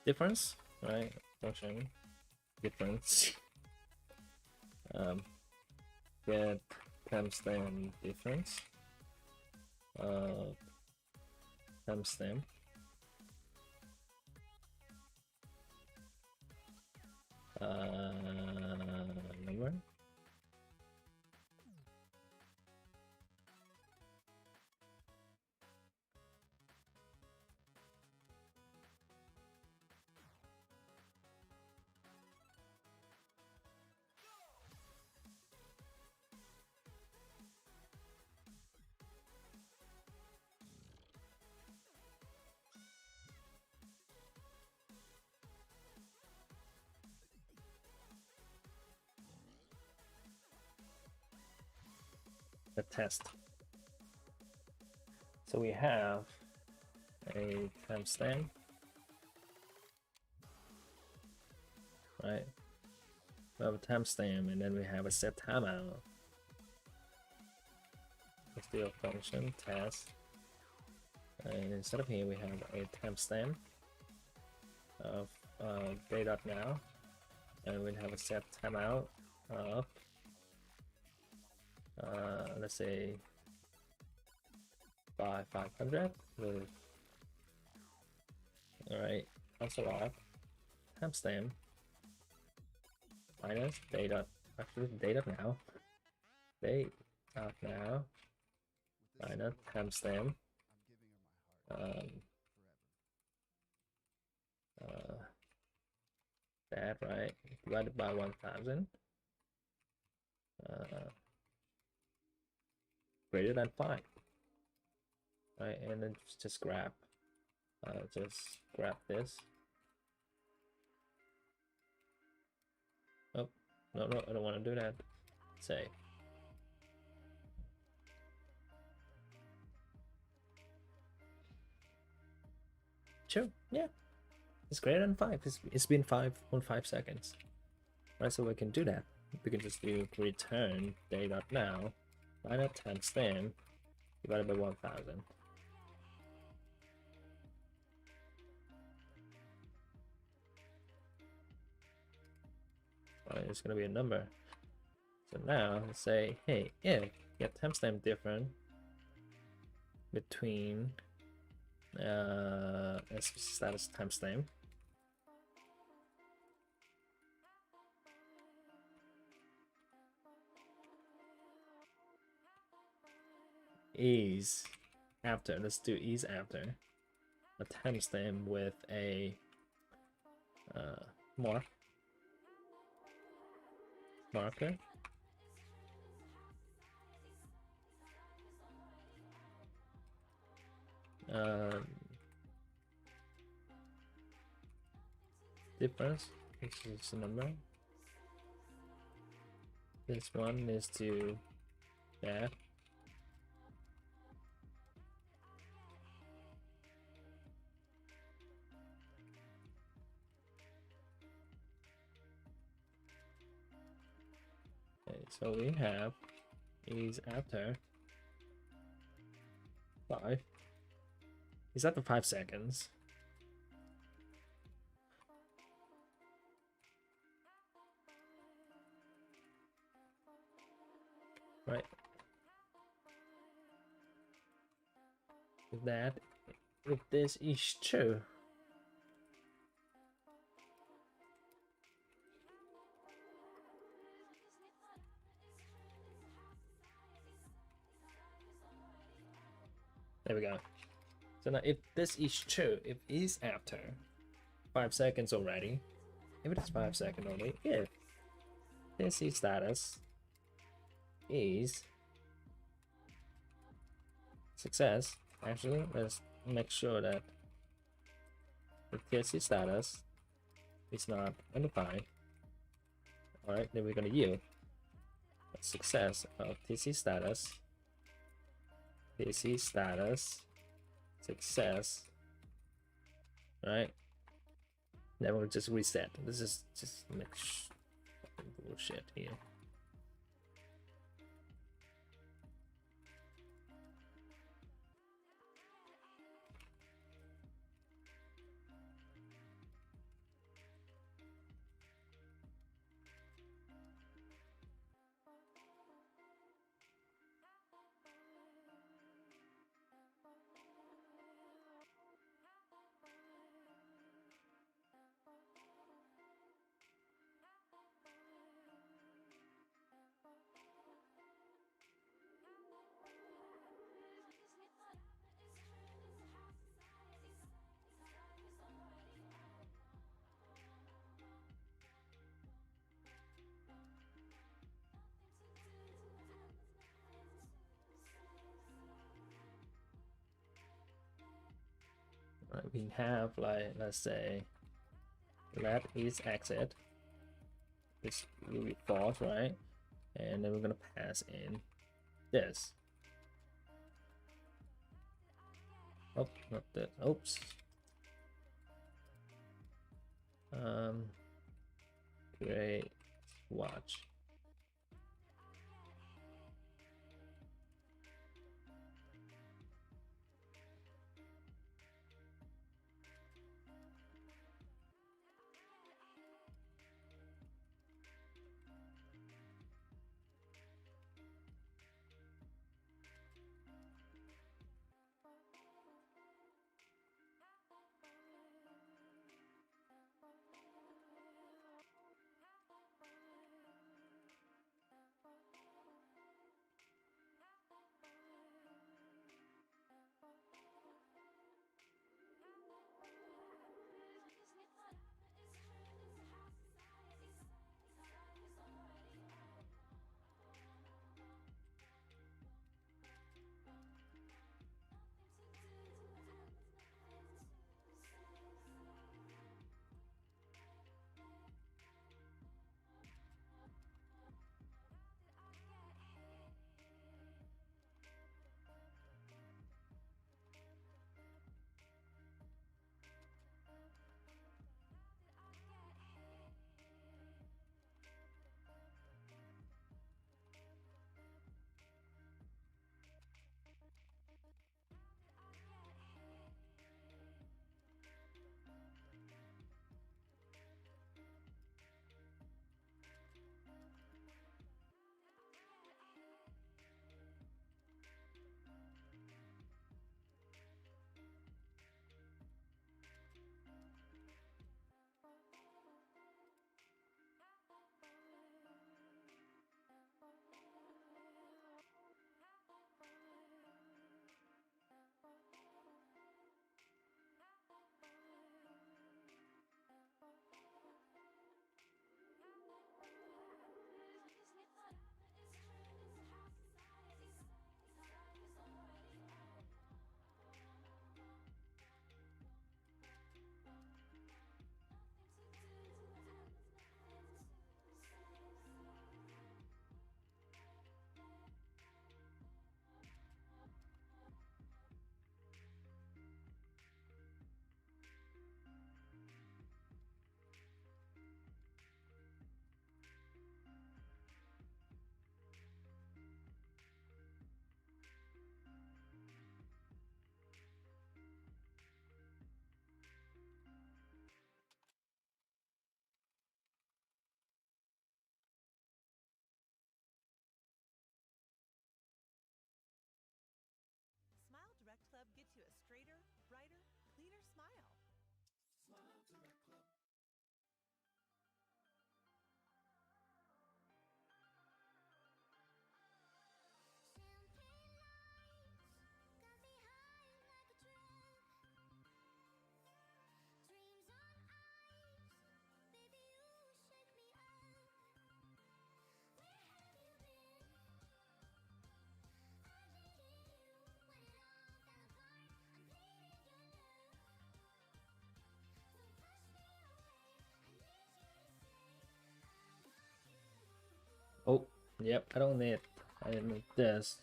difference, right? Function difference. Get timestamp difference. Timestamp. Number. The test. So we have a timestamp, right? We have a timestamp, and then we have a set timeout. Let's do a function test, and instead of here we have a timestamp of day.now, and we'll have a set timeout of let's say by 500 with alright console log timestamp minus data now minus timestamp that right divided by 1000 greater than 5, right? And then just grab this. Oh no, I don't want to do that. Say sure, yeah, it's greater than 5. It's been 5.5 seconds, right? So we can do that. We can just do return day.now minus timestamp divided by 1000. Right, it's gonna be a number. So now let's say, hey, if get timestamp different between status timestamp is after. Let's do is after. Attempts them with a marker. Um, difference. This is the number. This one is to that. Okay, so we have is after 5. Is after 5 seconds. Right. If this is true, there we go. So now if this is true, if is after 5 seconds already, if it is 5 seconds only, if this is status is success, actually let's make sure that the TSC status is not undefined. Alright, then we're gonna yield a success of TC status success, right? Then we'll just reset. This is just bullshit here. Right, we have like, let's say let is exit, this will be false, right? And then we're gonna pass in this. Oh, not that. Oops. Great watch. Oh, yep, I don't need. I need this.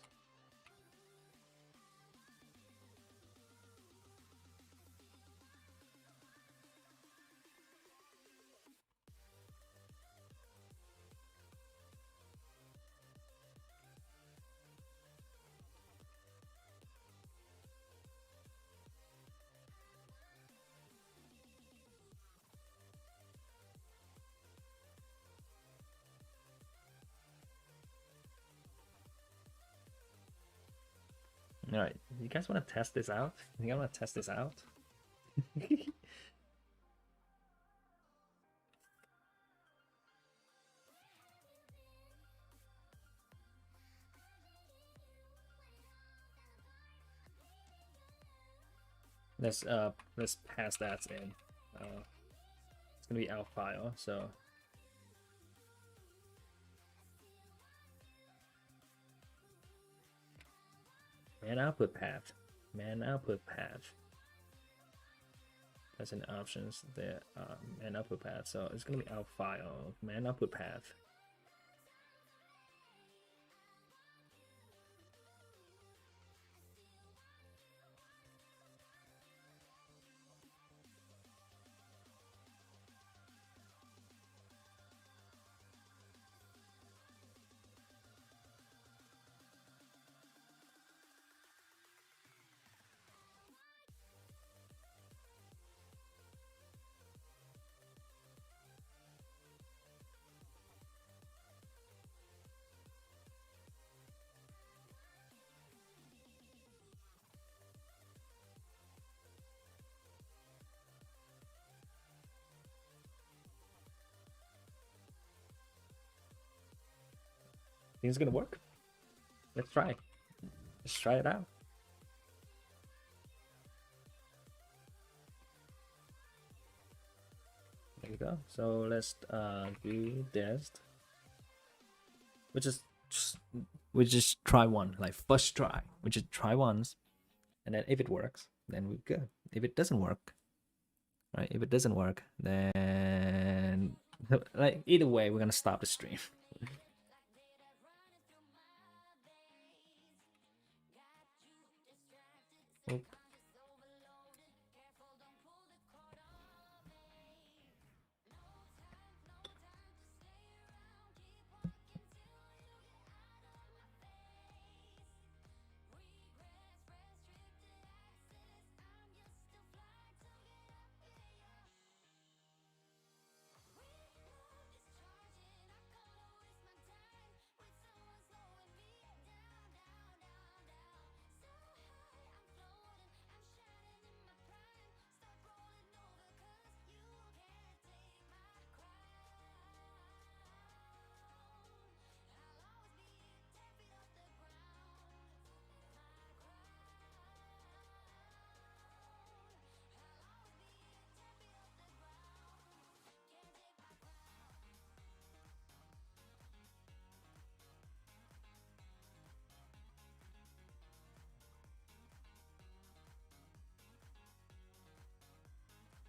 All right, you guys want to test this out? You guys want to test this out? Let's pass that in. It's gonna be out file, so man output path. Man output path. That's in options there. Man output path. So it's gonna be out file. Man output path. Think it's gonna work? Let's try. Let's try it out. There we go. So let's do this. We just try one, like first try. We just try once, and then if it works, then we're good. If it doesn't work, right? If it doesn't work, then like either way, we're gonna stop the stream. Oop.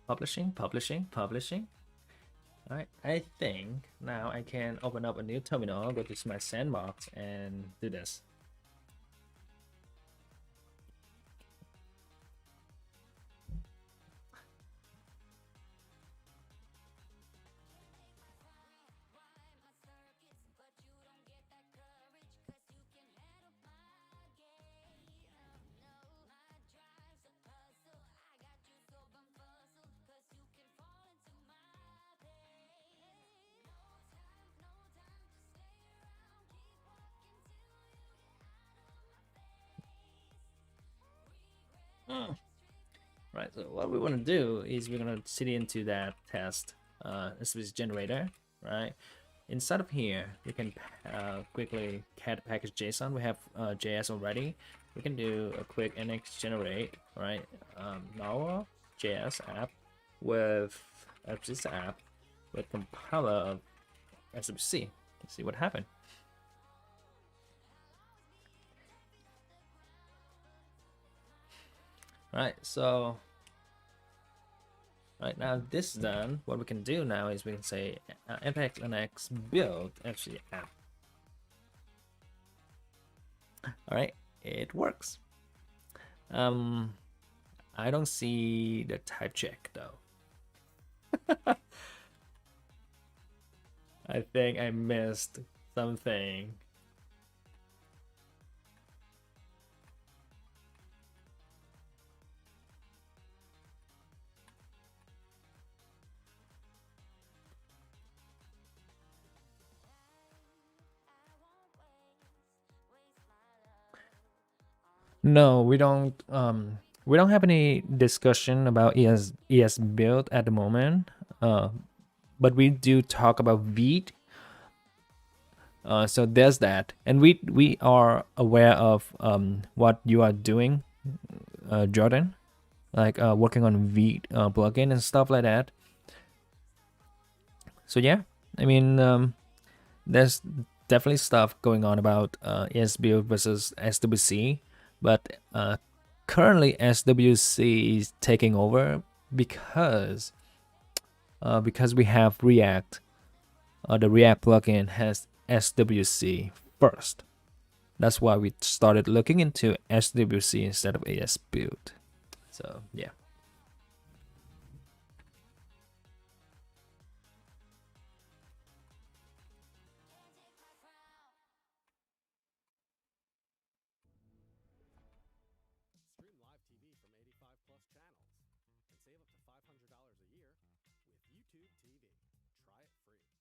Publishing. All right, I think now I can open up a new terminal, go to my sandbox, and do this. Right, so what we want to do is we're going to sit into that test SVC generator, right? Inside of here, we can quickly cat package JSON. We have JS already. We can do a quick NX generate, right? Now JS app with this app with compiler of SVC. Let's see what happened. Right, so right now this is done. What we can do now is we can say npx linux build actually app, All right, it works. I don't see the type check though. I think I missed something. No, we don't have any discussion about ES build at the moment. But we do talk about Vite. So there's that, and we are aware of what you are doing, Jordan, like working on Vite plugin and stuff like that. So yeah, I mean, there's definitely stuff going on about ES build versus SWC, but currently SWC is taking over because we have React. The React plugin has SWC first. That's why we started looking into SWC instead of ES build. So yeah. Stream live TV from 85 plus channels and save up to $500 a year with YouTube TV. Try it free.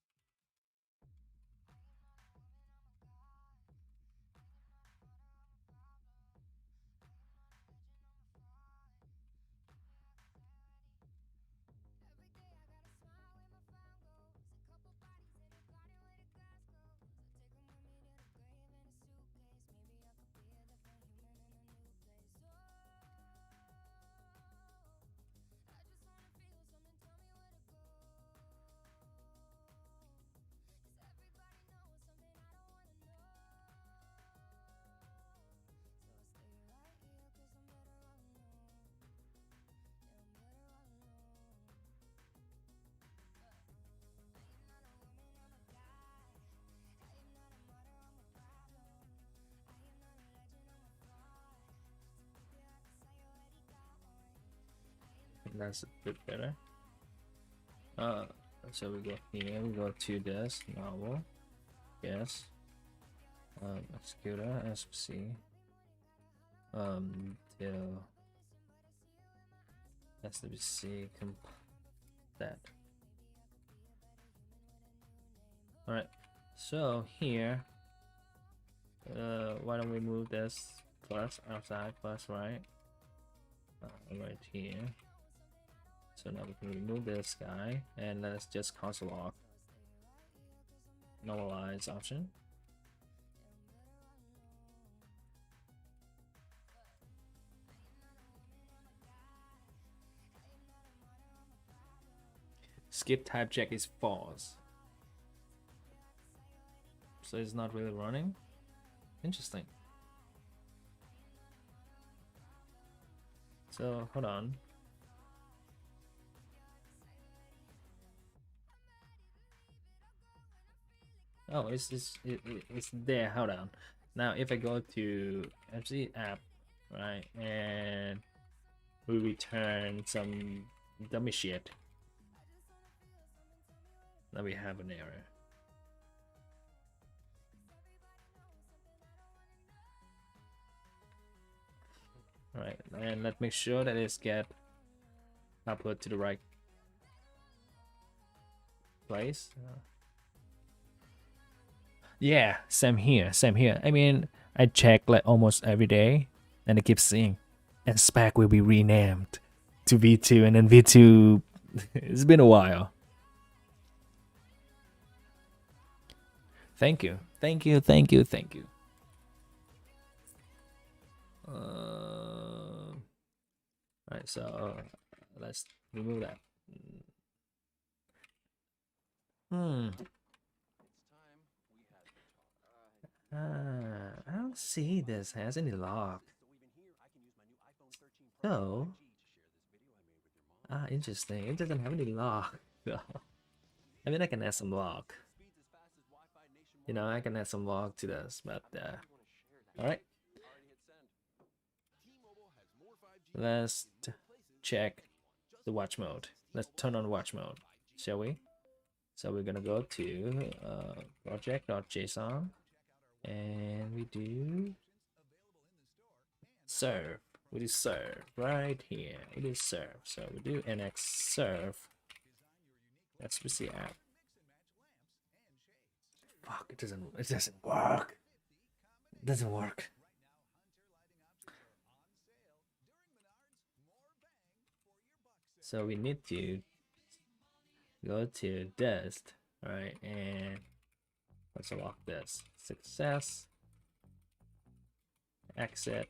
That's a bit better. So we go here, we go to this novel, yes, executor, SPC, till SWC that. All right, so here, why don't we move this plus outside plus right, right here. So now we can remove this guy and let's just console log normalize option. Skip type check is false. So it's not really running. Interesting. So hold on. Oh, it's there. Hold on. Now, if I go to MC app, right, and we return some dummy shit, now we have an error. All right, and let's make sure that it's get upload to the right place. Yeah, same here, same here. I mean, I check like almost every day, and it keeps saying, and Spec will be renamed to V2, and then V2. It's been a while. Thank you, thank you, thank you, thank you. Right, so let's remove that. I don't see this has any lock. So, interesting. It doesn't have any lock. I mean, I can add some lock. You know, I can add some lock to this, but all right. let's check the watch mode. Let's turn on watch mode, shall we? So we're gonna go to project.json and we do serve. We do serve right here. We do serve. So we do nx serve SBC app. Fuck, it doesn't work. It doesn't work. So we need to go to dist, right? And let's lock this. Success. Exit.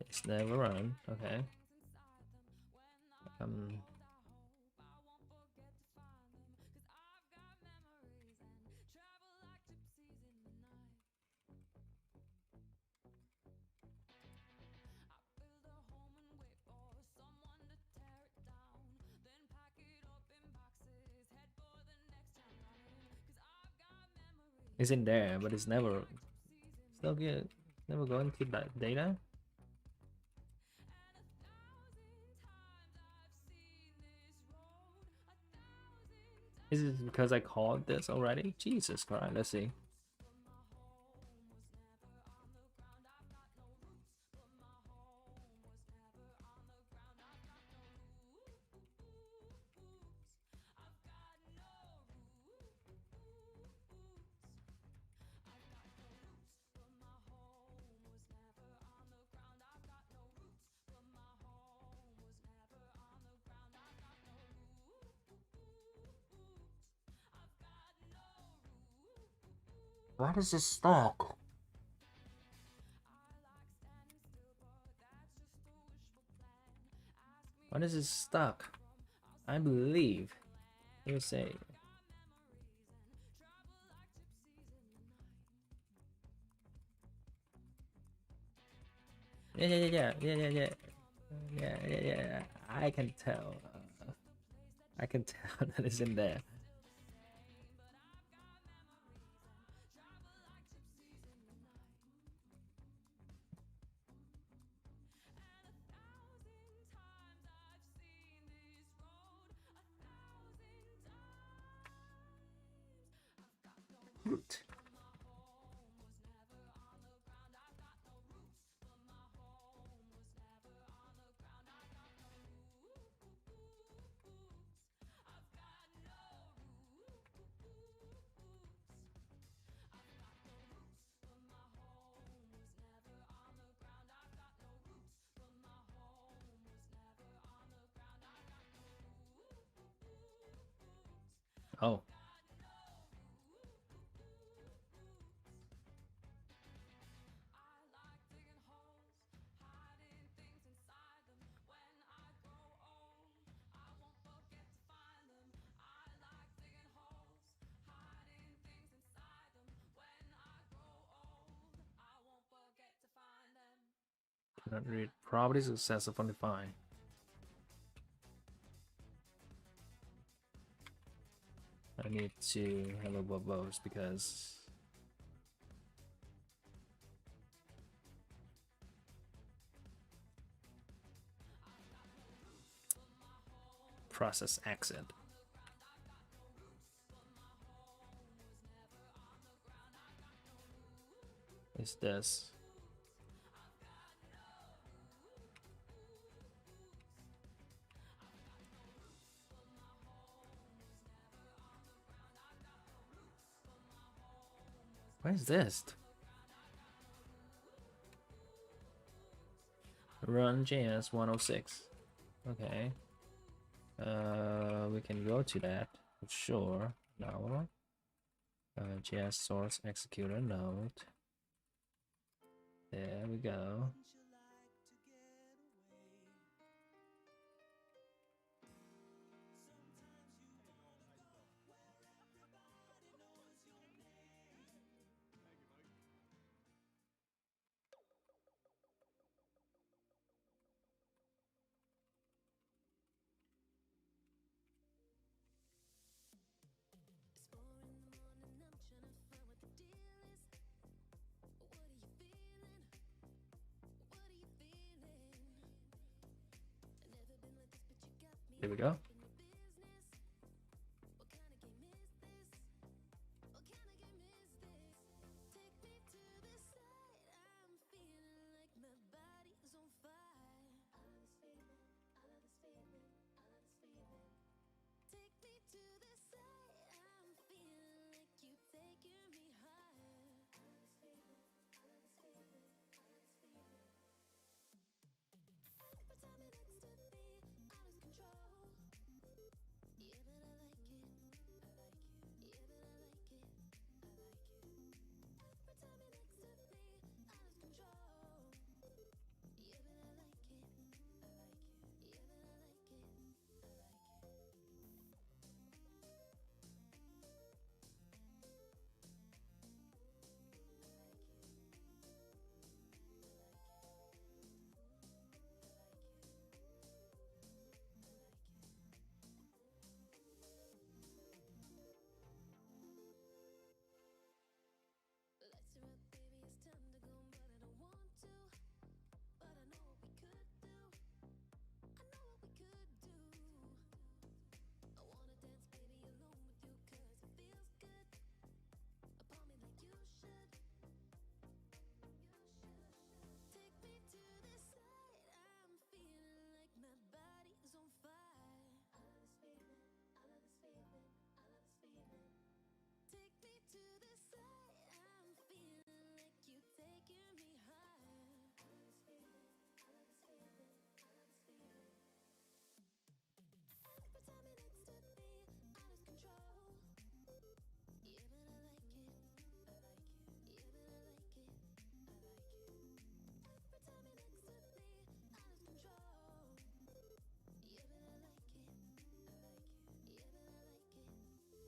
It's never run. Okay. It's in there, but it's never still good. Never going to that data. Is it because I called this already? Jesus Christ, let's see. Why does this stuck? Why is it stuck? I believe. Let me say. Yeah. I can tell. I can tell that it's in there. Root. Oh. Cannot read properties successful defined. I need to have a those because process exit. Is this? What is this? Run JS 106. Okay. We can go to that. Sure. No. JS source executor node. There we go. Here we go.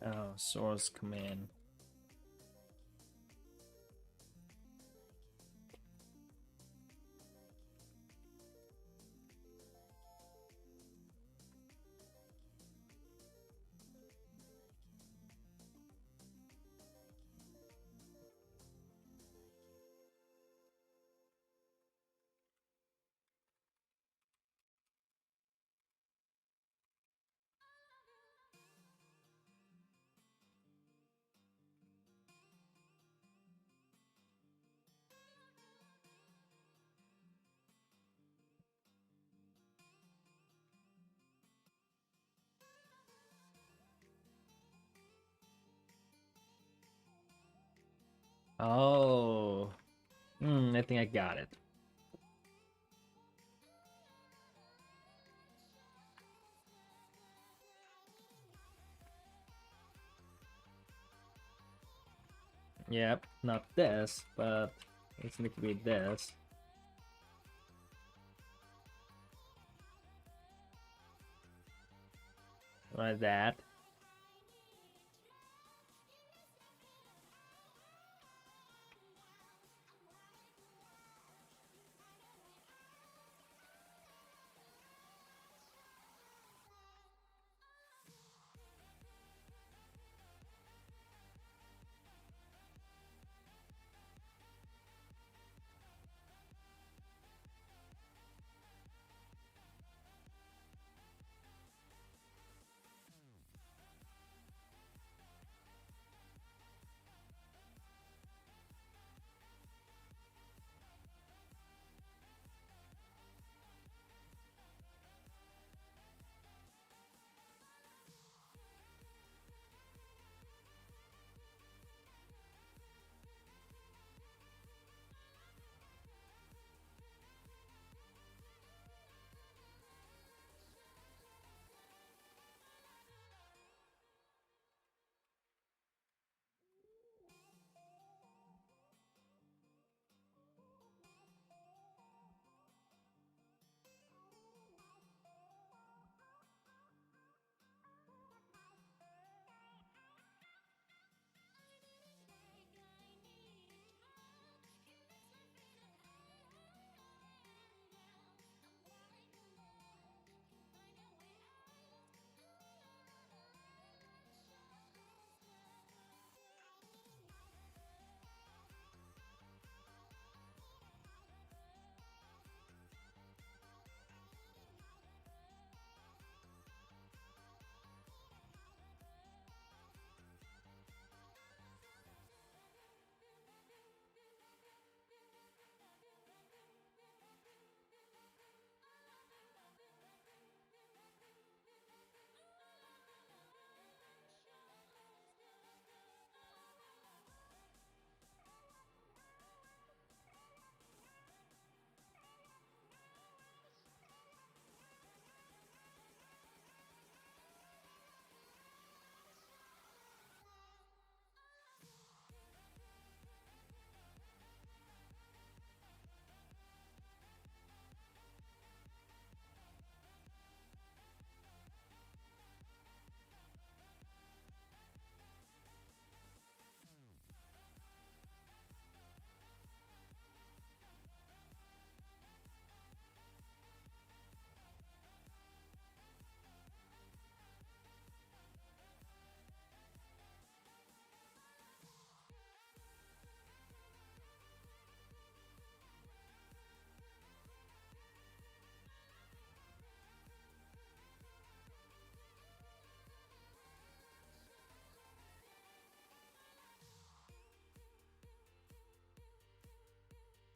Oh, source command. Oh, I think I got it. Yep, not this, but it's need to be this. Like that.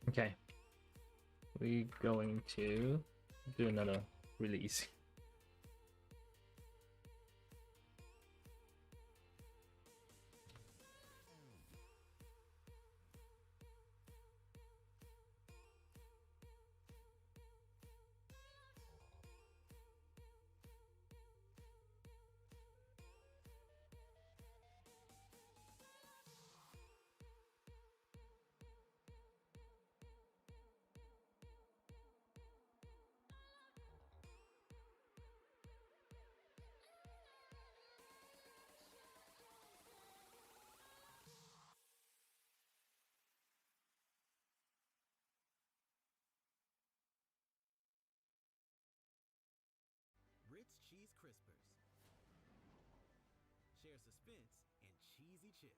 Okay. We're going to do another release. Ritz Cheese Crispers. Share suspense and cheesy chips.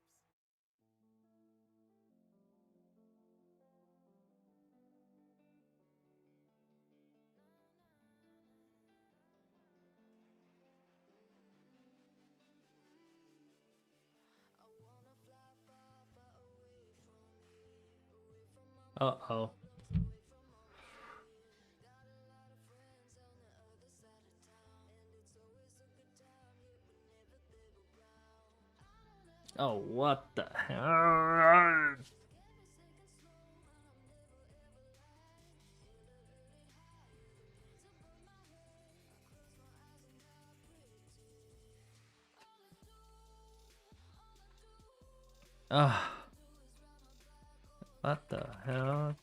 Uh-oh. Oh, what the hell? Ah. What the hell?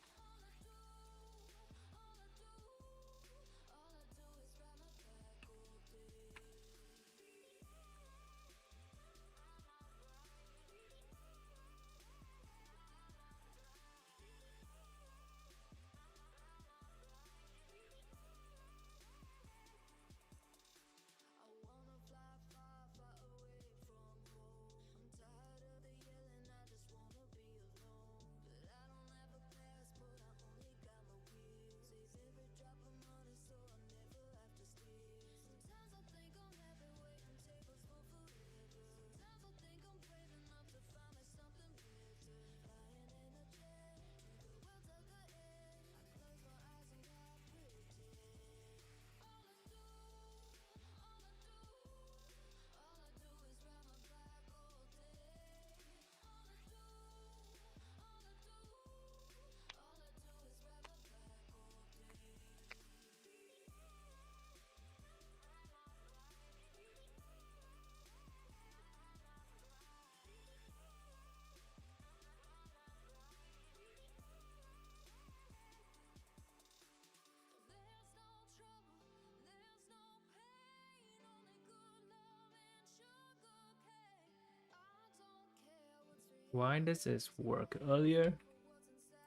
Why does this work earlier?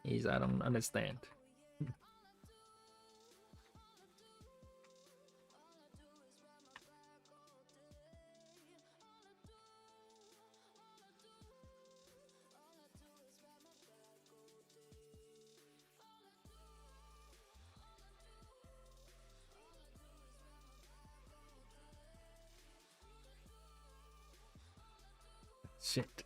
Is I don't understand. Shit.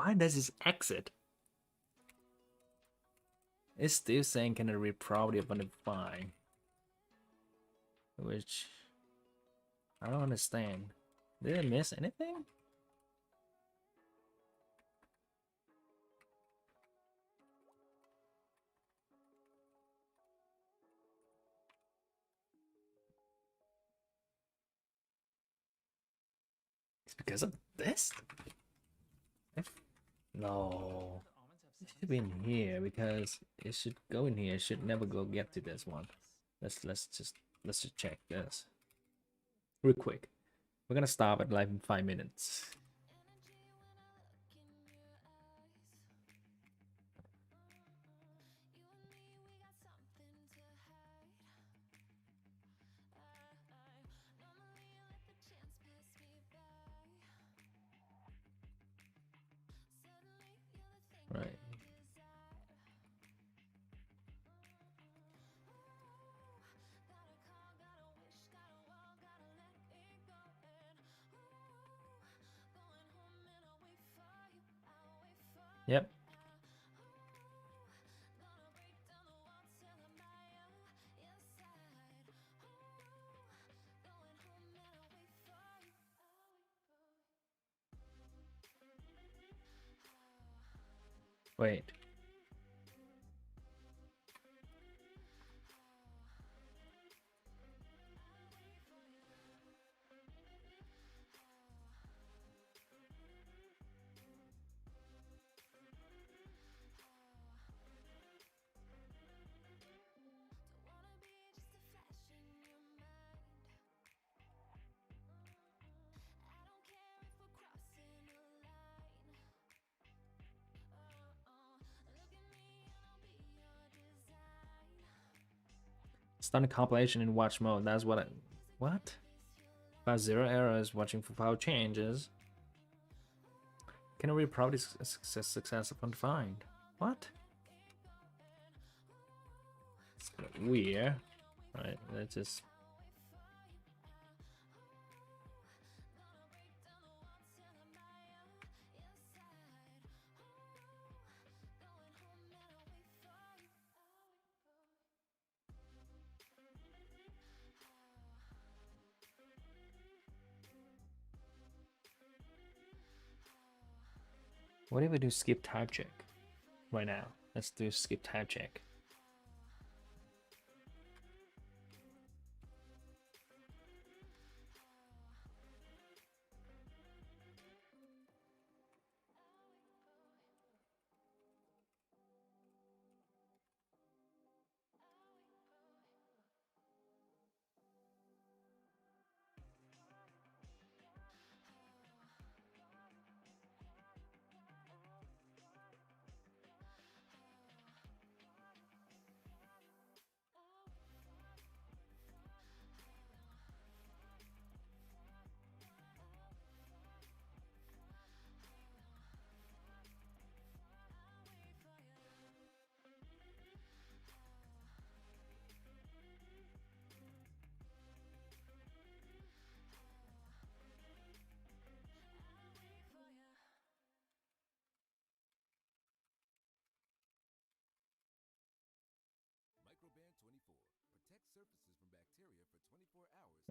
Why does it exit? It's still saying can I read property upon define. Which I don't understand. Did I miss anything? It's because of this? No. It should be in here because it should go in here. It should never go get to this one. Let's just check this real quick. We're gonna stop at like 5 minutes. Right. Yep. Wait. Start a compilation in watch mode. That's what I... What? About 0 errors. Watching for file changes. Can I read property success upon defined? What? It's kind of weird. Alright, let's just... What if we do skip type check right now? Let's do skip type check.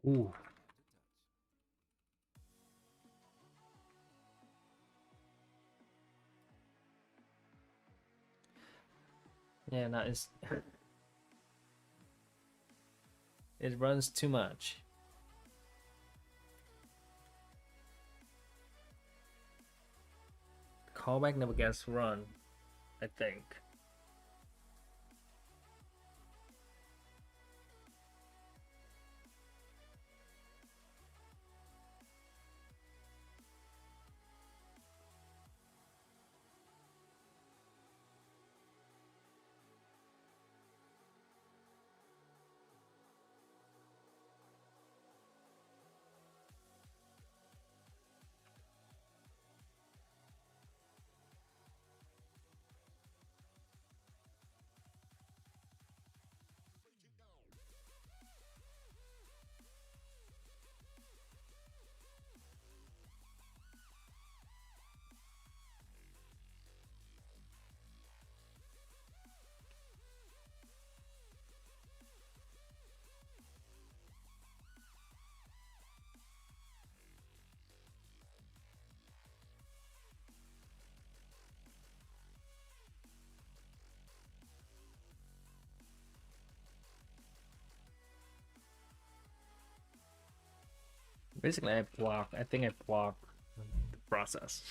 Ooh. Yeah, no, it's... It runs too much. Callback never gets run, I think. Basically, I think I block the process.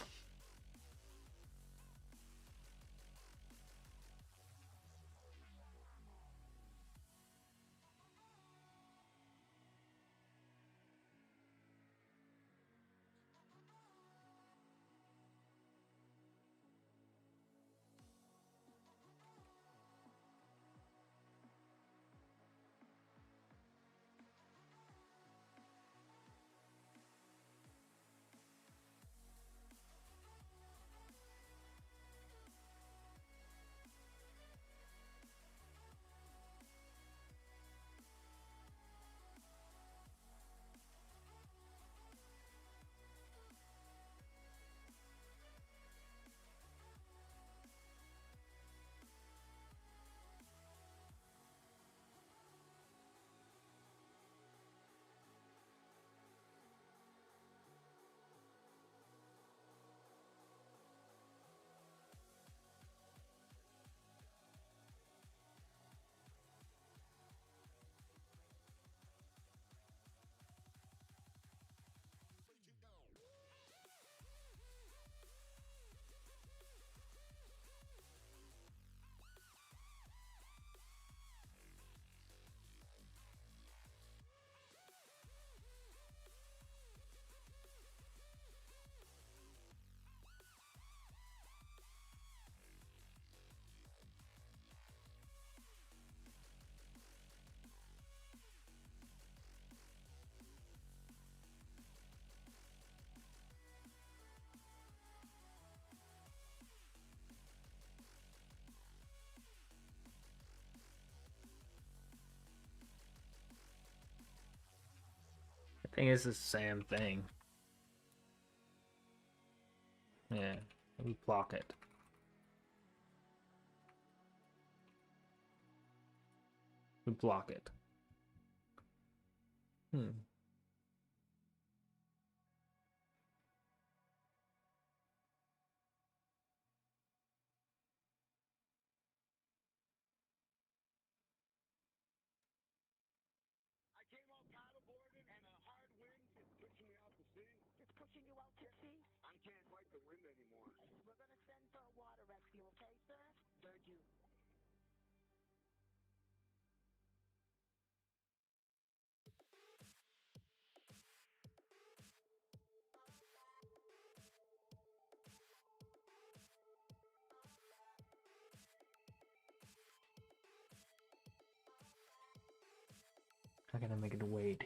I think it's the same thing. Yeah, we block it. We block it. I came out paddleboarding and a hard wind is pushing me out to sea. It's pushing you out to sea. I can't fight the wind anymore. We're gonna send for a water rescue, okay, sir? Thank you. How can I make it wait?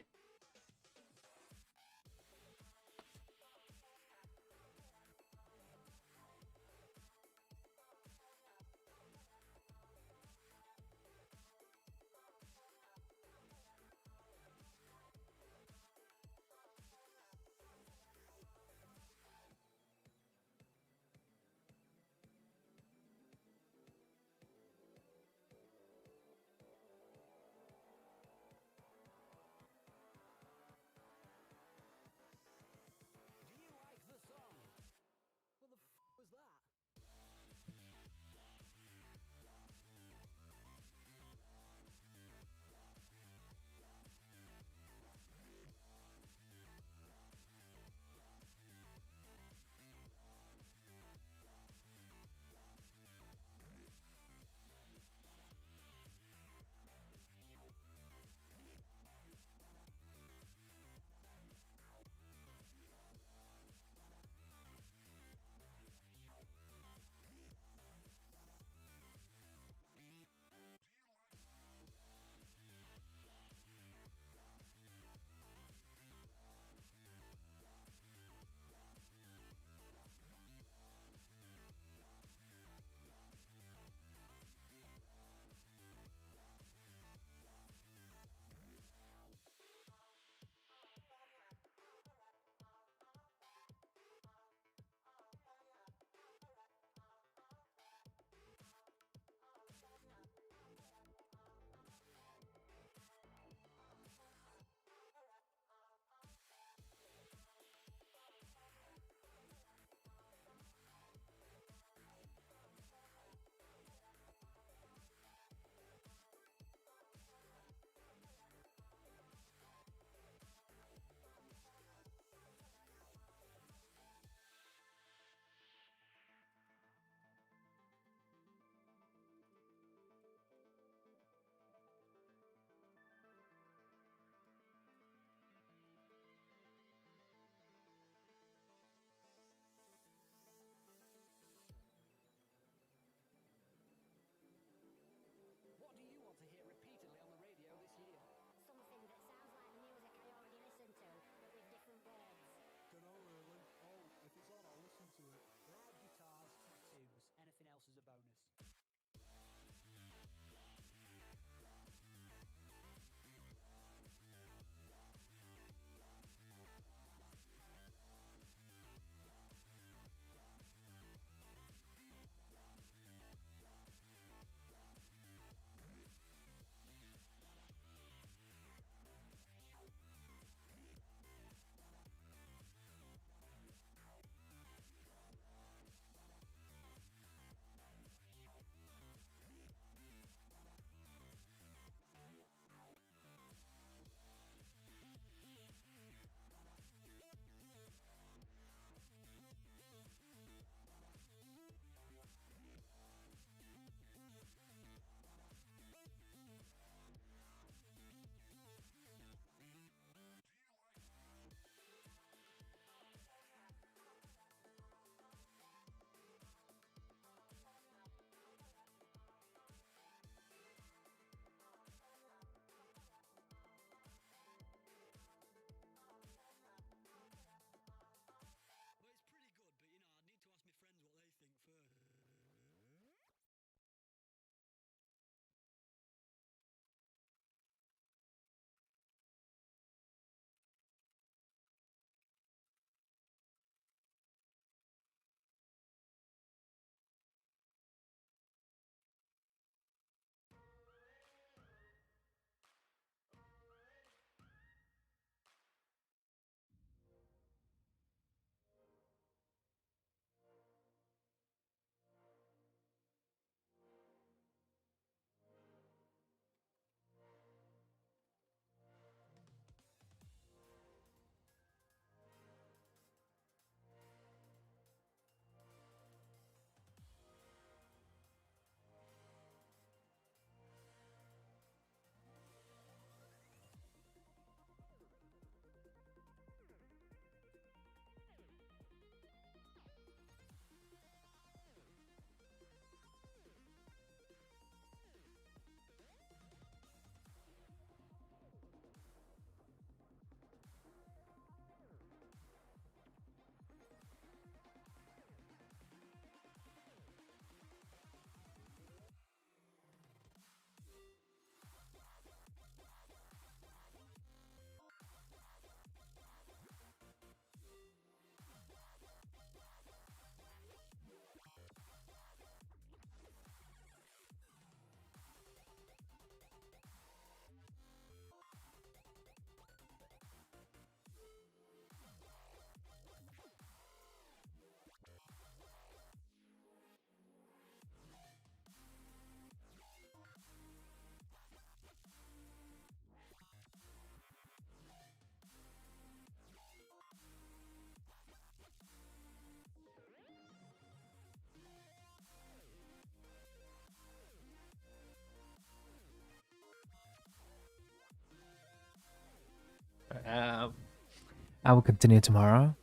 I will continue tomorrow.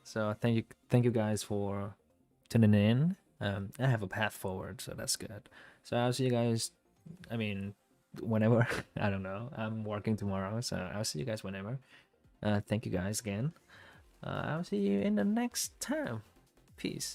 So thank you guys for tuning in. I have a path forward, so that's good. So I'll see you guys. I mean, whenever. I don't know. I'm working tomorrow, so I'll see you guys whenever. Thank you guys again. I'll see you in the next time. Peace.